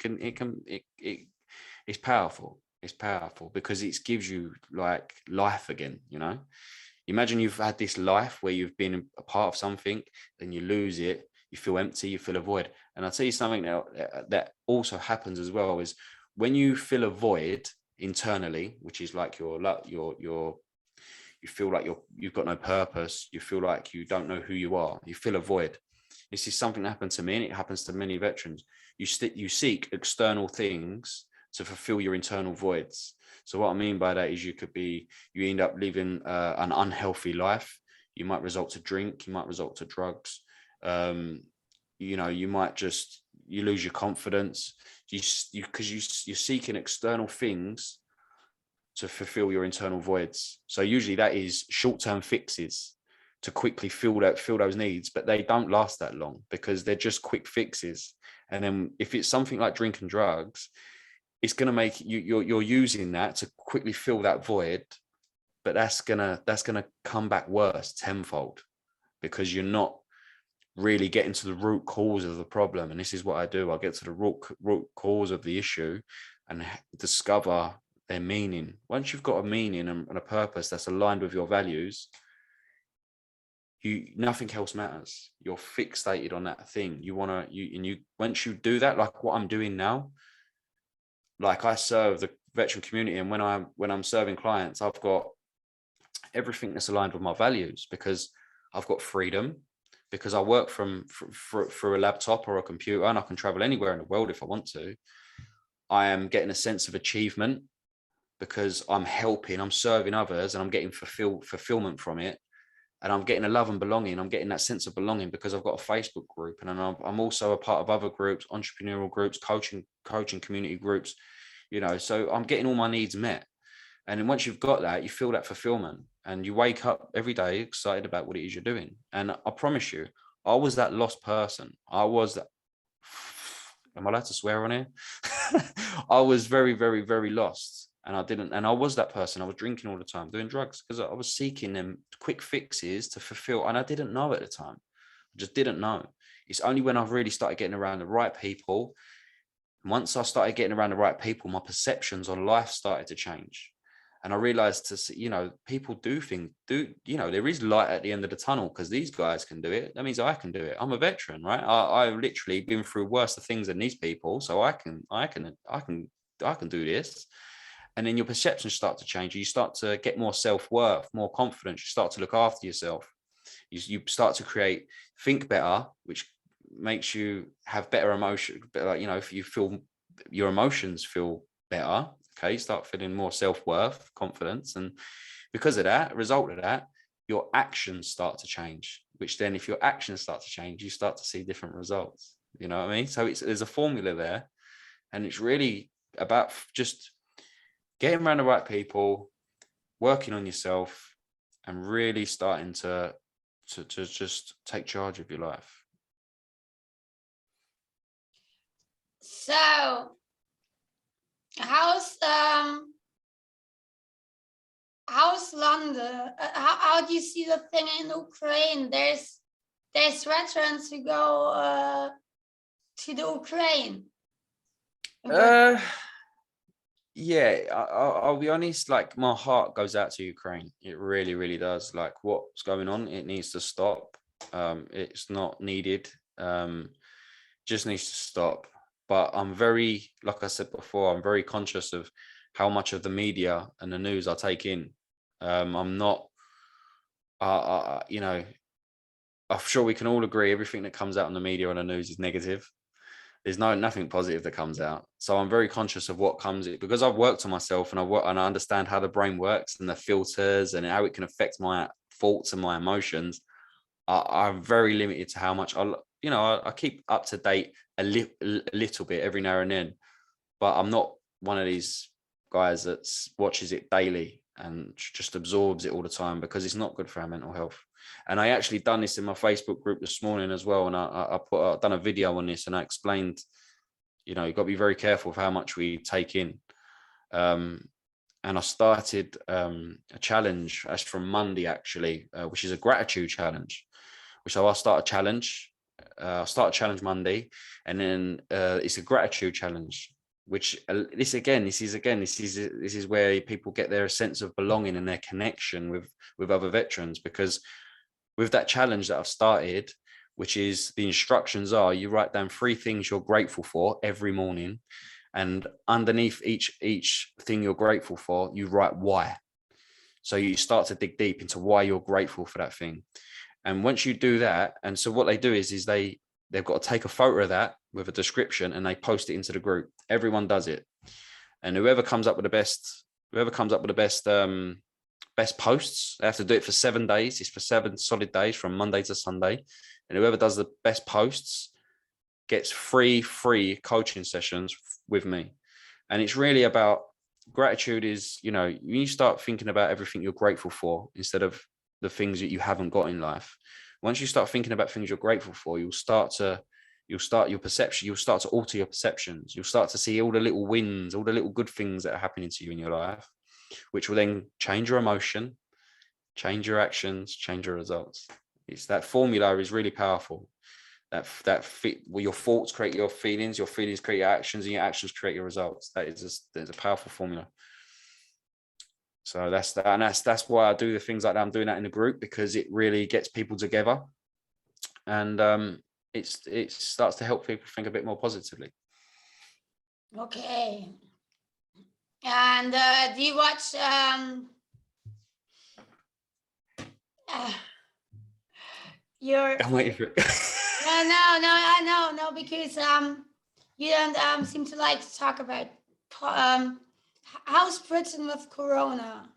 powerful. It's powerful because it gives you like life again. Imagine you've had this life where you've been a part of something, then you lose it. You feel empty, you feel a void. And I'll tell you something now that also happens as well, is when you feel a void internally, which is like you feel like you've got no purpose, you feel like you don't know who you are, you feel a void. This is something that happened to me, and it happens to many veterans. You seek external things to fulfill your internal voids. So what I mean by that is you end up living an unhealthy life. You might resort to drink, you might resort to drugs. you might just, you lose your confidence, because you're seeking external things to fulfill your internal voids. So usually that is short-term fixes to quickly fill those needs, but they don't last that long because they're just quick fixes. And then if it's something like drinking drugs, it's going to make you're using that to quickly fill that void, but that's gonna come back worse tenfold, because you're not really getting to the root cause of the problem. And this is what I do. I get to the root cause of the issue and discover their meaning. Once you've got a meaning and a purpose that's aligned with your values, nothing else matters. You're fixated on that thing. Once you do that, like what I'm doing now, like I serve the veteran community, and when I'm serving clients, I've got everything that's aligned with my values, because I've got freedom, because I work through a laptop or a computer, and I can travel anywhere in the world if I want to. I am getting a sense of achievement because I'm serving others, and I'm getting fulfillment from it. And I'm getting a love and belonging. I'm getting that sense of belonging because I've got a Facebook group, and I'm also a part of other groups, entrepreneurial groups, coaching community groups, so I'm getting all my needs met. And then once you've got that, you feel that fulfillment, and you wake up every day excited about what it is you're doing. And I promise you, I was that lost person. I was that. Am I allowed to swear on here? I was very, very, very lost. And I was that person. I was drinking all the time, doing drugs, because I was seeking them quick fixes to fulfill. And I didn't know at the time. I just didn't know. It's only when I've really started getting around the right people. Once I started getting around the right people, my perceptions on life started to change. And I realized people there is light at the end of the tunnel, because these guys can do it. That means I can do it. I'm a veteran, right? I've literally been through worse things than these people. So I can do this. And then your perceptions start to change. You start to get more self-worth, more confidence. You start to look after yourself. You start to think better, which makes you have better emotion. If you feel your emotions feel better, okay, you start feeling more self-worth, confidence. And because of that, result of that, your actions start to change, which then if your actions start to change, you start to see different results. You know what I mean? So there's a formula there, and it's really about just getting around the right people, working on yourself, and really starting to just take charge of your life. So how's London? How do you see the thing in Ukraine? There's veterans who go to the Ukraine. Yeah, I'll be honest, like my heart goes out to Ukraine. It really, really does. Like what's going on, it needs to stop. It's not needed. Just needs to stop. But I'm very, like I said before, I'm very conscious of how much of the media and the news I take in. I'm not, I'm sure we can all agree everything that comes out on the media and the news is negative. There's nothing positive that comes out. So I'm very conscious of what comes, because I've worked on myself, and I understand how the brain works and the filters and how it can affect my thoughts and my emotions. I'm very limited to how much I keep up to date a little bit every now and then, but I'm not one of these guys that watches it daily and just absorbs it all the time, because it's not good for our mental health. And I actually done this in my Facebook group this morning as well. And I've done a video on this, and I explained, you've got to be very careful of how much we take in. And I started a challenge as from Monday, actually, which is a gratitude challenge, which I'll start a challenge. I'll start a challenge Monday, and then it's a gratitude challenge, which this is where people get their sense of belonging and their connection with other veterans. Because with that challenge that I've started, which is the instructions are, you write down 3 things you're grateful for every morning, and underneath each thing you're grateful for, you write why. So you start to dig deep into why you're grateful for that thing. And once you do that, and so what they do is they've got to take a photo of that with a description, and they post it into the group. Everyone does it, and whoever comes up with the best posts, they have to do it for 7 days. It's for 7 solid days from Monday to Sunday, and whoever does the best posts gets free coaching sessions with me. And it's really about gratitude. Is, you know, you start thinking about everything you're grateful for instead of the things that you haven't got in life. Once you start thinking about things you're grateful for, you'll start your perception, you'll start to alter your perceptions. You'll start to see all the little wins, all the little good things that are happening to you in your life, which will then change your emotion, change your actions, change your results. It's that formula is really powerful. Well, your thoughts create your feelings create your actions, and your actions create your results. There's a powerful formula. So that's that, and that's why I do the things like that. I'm doing that in a group because it really gets people together, and it starts to help people think a bit more positively. Okay. And do you watch your I'm waiting for it. no, because you don't seem to like to talk about how's Britain with Corona?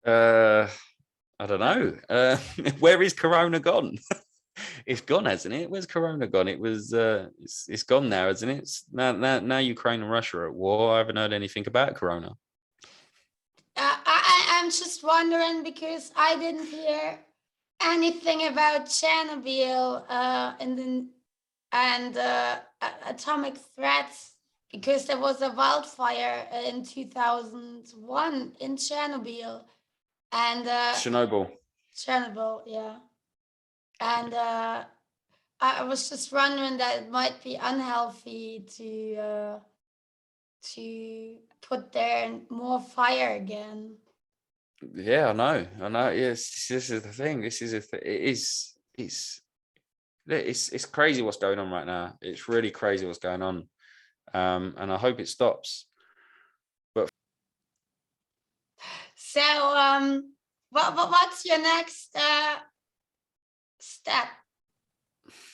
I don't know. Where is Corona gone? It's gone, hasn't it? Where's Corona gone? It was it's gone now, isn't it? It's now Ukraine and Russia are at war. I haven't heard anything about Corona. I'm just wondering because I didn't hear anything about Chernobyl and atomic threats, because there was a wildfire in 2001 in Chernobyl, and Chernobyl, yeah. And I was just wondering that it might be unhealthy to put there more fire again. Yeah, I know. Yes, this is the thing. It's crazy what's going on right now. It's really crazy what's going on, and I hope it stops. But so, what's your next step?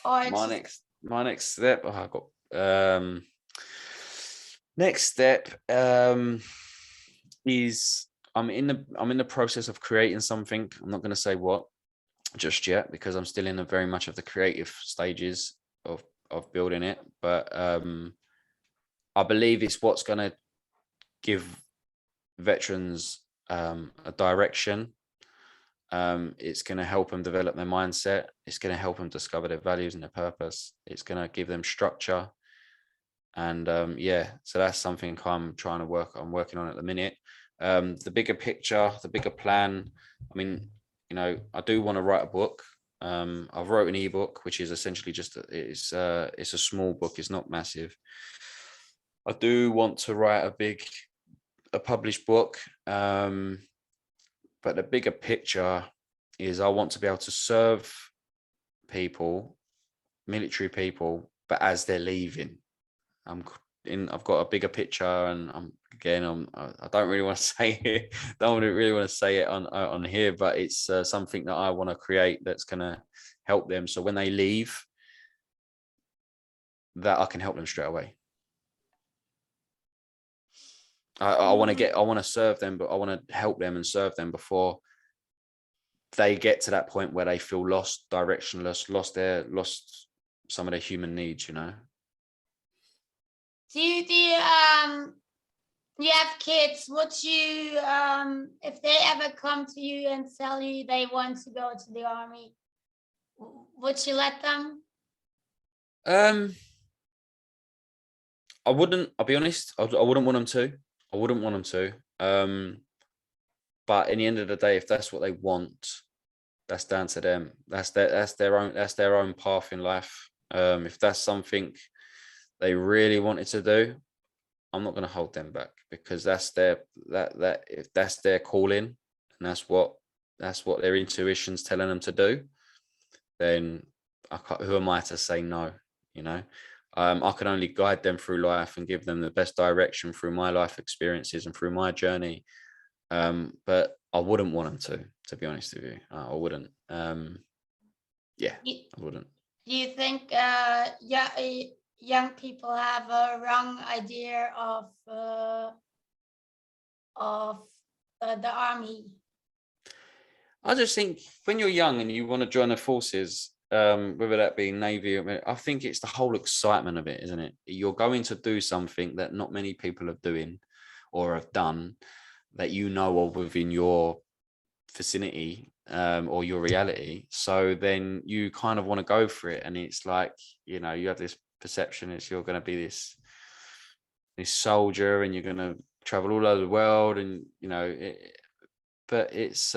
Or my next step. Oh, I got next step is I'm in the process of creating something. I'm not going to say what just yet because I'm still in the very much of the creative stages of building it. But I believe it's what's going to give veterans a direction. It's going to help them develop their mindset. It's going to help them discover their values and their purpose. It's going to give them structure. And so that's something I'm working on at the minute. The bigger picture, the bigger plan. I mean, you know, I do want to write a book. I've wrote an ebook, which is essentially just it's a small book. It's not massive. I do want to write a published book. But the bigger picture is I want to be able to serve people, military people, but as they're leaving. I've got a bigger picture, and I don't really want to say it. Don't really want to say it on here, but it's something that I want to create that's going to help them. So when they leave, that I can help them straight away. I want to serve them, but I want to help them and serve them before they get to that point where they feel lost, directionless, lost some of their human needs, you know. Do you have kids? Would you if they ever come to you and tell you they want to go to the army, would you let them? I wouldn't. I'll be honest. I wouldn't want them to. But in the end of the day, if that's what they want, that's down to them. That's their own path in life. If that's something they really wanted to do, I'm not going to hold them back, because that's if that's their calling and that's what their intuition's telling them to do, then who am I to say no? You know, I can only guide them through life and give them the best direction through my life experiences and through my journey. But I wouldn't want them to be honest with you. I wouldn't. I wouldn't. Do you think young people have a wrong idea of the army? I just think when you're young and you want to join the forces, whether that be Navy, I think it's the whole excitement of it, isn't it? You're going to do something that not many people are doing or have done that you know of within your vicinity, or your reality. So then you kind of want to go for it, and it's like, you know, you have this perception it's you're going to be this soldier, and you're going to travel all over the world, and you know, but it's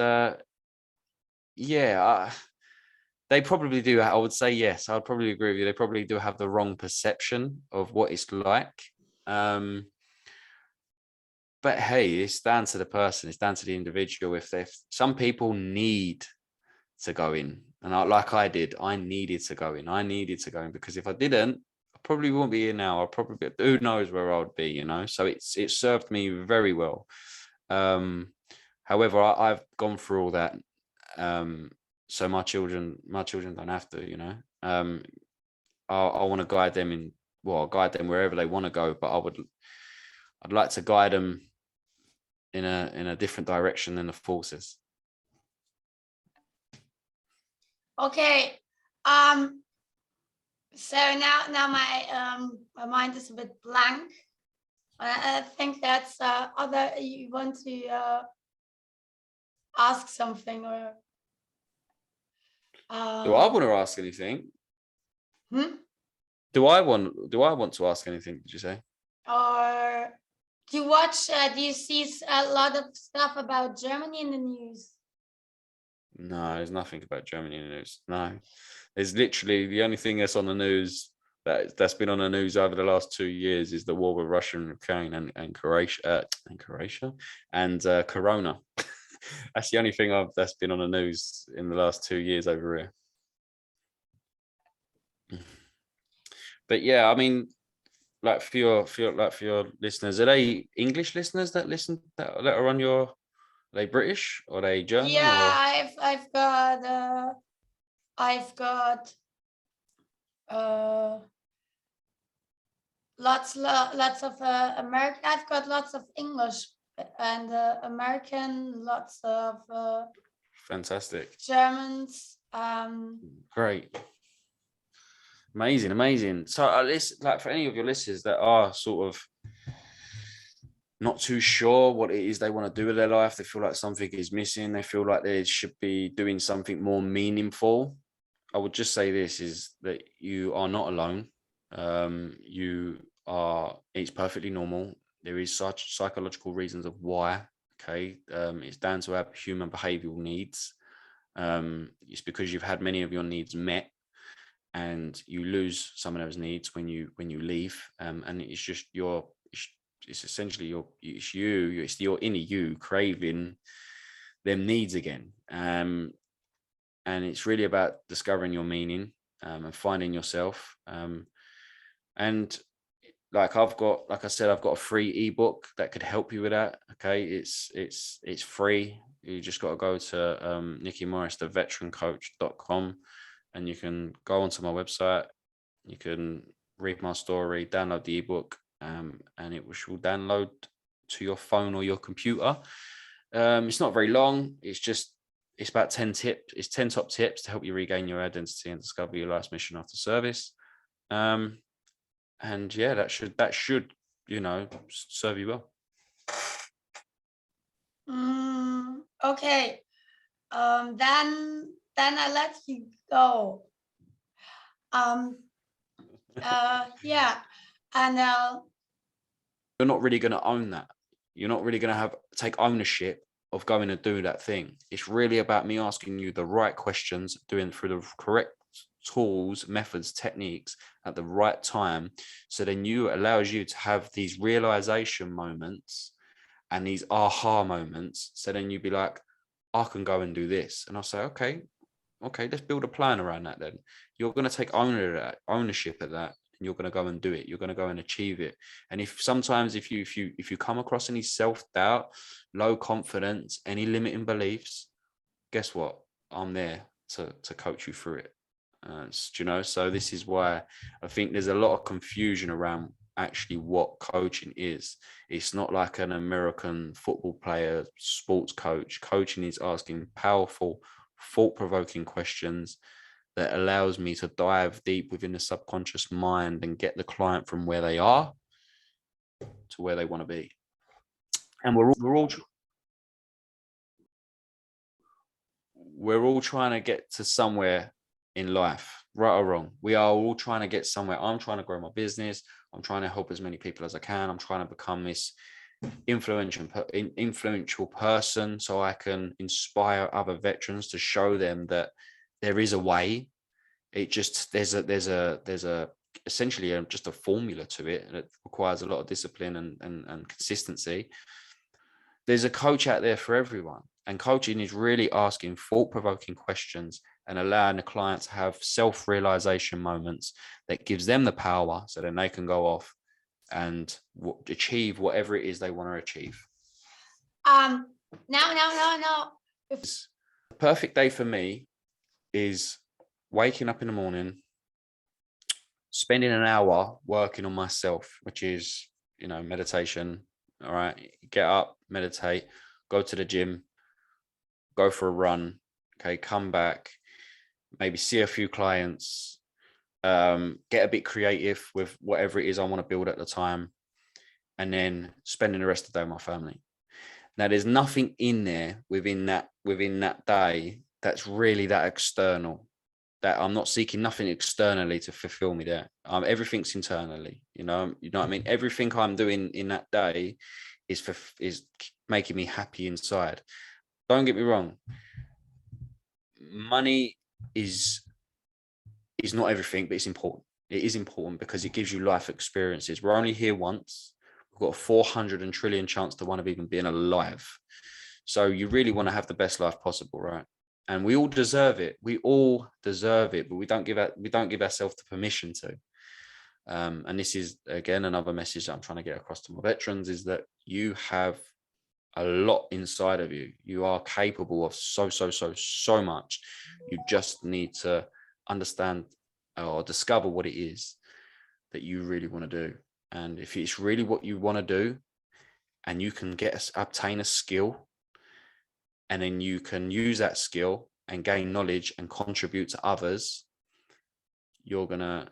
yeah. They probably do. I would say yes. I'd probably agree with you. They probably do have the wrong perception of what it's like. But hey, it's down to the person. It's down to the individual. If some people need to go in, and like I did, I needed to go in. I needed to go in because if I didn't, I probably wouldn't be here now. I probably, who knows where I would be, you know. So it served me very well. However, I've gone through all that. So my children don't have to, you know. I want to guide them I'll guide them wherever they want to go, but I'd like to guide them in a different direction than the forces. Okay. So now my mind is a bit blank. I think that's other. You want to ask something or? Do I want to ask anything? Do I want to ask anything? Did you say? Or do you watch? Do you see a lot of stuff about Germany in the news? No, there's nothing about Germany in the news. No, there's literally the only thing that's on the news that's been on the news over the last 2 years is the war with Russia and Ukraine and Croatia and Corona. That's the only thing that's been on the news in the last 2 years over here. But yeah, I mean, like for your listeners, are they English listeners that listen that are on your? Are they British or are they German? Yeah, I've got lots of American. I've got lots of English and American, lots of Fantastic. Germans. Great. Amazing. So like for any of your listeners that are sort of not too sure what it is they want to do with their life, they feel like something is missing, they feel like they should be doing something more meaningful, I would just say this is that you are not alone. It's perfectly normal. There is such psychological reasons of why. Okay. It's down to our human behavioral needs. It's because you've had many of your needs met and you lose some of those needs when you leave. And it's just it's essentially it's your inner you craving them needs again. And it's really about discovering your meaning, and finding yourself. And like I've got a free ebook that could help you with that. Okay. It's free. You just got to go to Nicki Morris, the veterancoach.com, and you can go onto my website. You can read my story, download the ebook, and it will download to your phone or your computer. It's not very long. It's about 10 tips. It's 10 top tips to help you regain your identity and discover your life's mission after service. And yeah, that should, you know, serve you well. Okay. Then I let you go. Yeah. And you're not really going to own that. You're not really going to take ownership of going to do that thing. It's really about me asking you the right questions, doing through the correct tools, methods, techniques at the right time. So then allows you to have these realization moments and these aha moments. So then you'd be like, I can go and do this. And I'll say, okay, let's build a plan around that then. You're going to take ownership of that. And you're going to go and do it. You're going to go and achieve it. And if you come across any self-doubt, low confidence, any limiting beliefs, guess what? I'm there to coach you through it. You know, so this is why I think there's a lot of confusion around actually what coaching is. It's not like an American football player, sports coach. Coaching is asking powerful, thought-provoking questions that allows me to dive deep within the subconscious mind and get the client from where they are to where they want to be. And we're all trying to get to somewhere in life, right or wrong. We are all trying to get somewhere. I'm trying to grow my business. I'm trying to help as many people as I can. I'm trying to become this influential person so I can inspire other veterans to show them that there is a way. It just there's a essentially just a formula to it, and it requires a lot of discipline and consistency. There's a coach out there for everyone, and coaching is really asking thought-provoking questions and allowing the client to have self-realization moments that gives them the power so then they can go off and achieve whatever it is they want to achieve. No. The perfect day for me is waking up in the morning, spending an hour working on myself, which is, meditation. All right. Get up, meditate, go to the gym, go for a run. Okay. Come back, maybe see a few clients, get a bit creative with whatever it is I want to build at the time, and then spending the rest of the day with my family. Now, there's nothing in there within that day that's really that external. That I'm not seeking nothing externally to fulfill me there. Everything's internally. You know what I mean. Everything I'm doing in that day is making me happy inside. Don't get me wrong. Money is not everything, but it's important. It is important because it gives you life experiences. We're only here once. We've got a 400 trillion chance to one of even being alive. So you really want to have the best life possible, right? And we all deserve it. We all deserve it, but we don't give ourselves the permission to. And this is, again, another message that I'm trying to get across to my veterans, is that you have a lot inside of you. You are capable of so much. You just need to understand or discover what it is that you really want to do. And if it's really what you want to do, and you can obtain a skill, and then you can use that skill and gain knowledge and contribute to others, you're gonna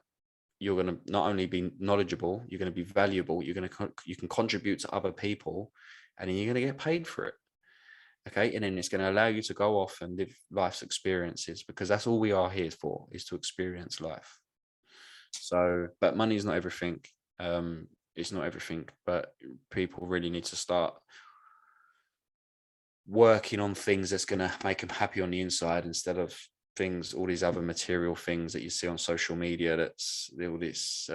not only be knowledgeable, you're gonna be valuable. You can contribute to other people, and then you're gonna get paid for it. Okay, and then it's gonna allow you to go off and live life's experiences, because that's all we are here for, is to experience life. So, but money is not everything. It's not everything, but people really need to start working on things that's going to make them happy on the inside, instead of all these other material things that you see on social media. That's all these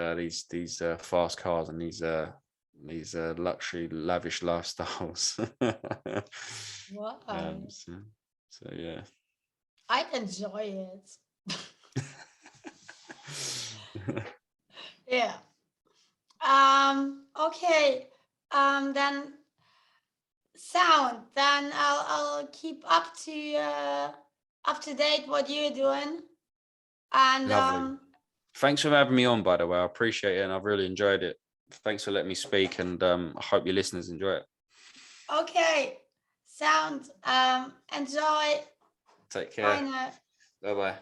fast cars and these luxury, lavish lifestyles. Wow. So yeah, I enjoy it. Yeah. Okay. Then sound. Then I'll keep up to date what you're doing. And lovely. Thanks for having me on, by the way. I appreciate it, and I've really enjoyed it. Thanks for letting me speak, and I hope your listeners enjoy it. Okay. Sound. Enjoy. Take care. Bye now. Bye bye.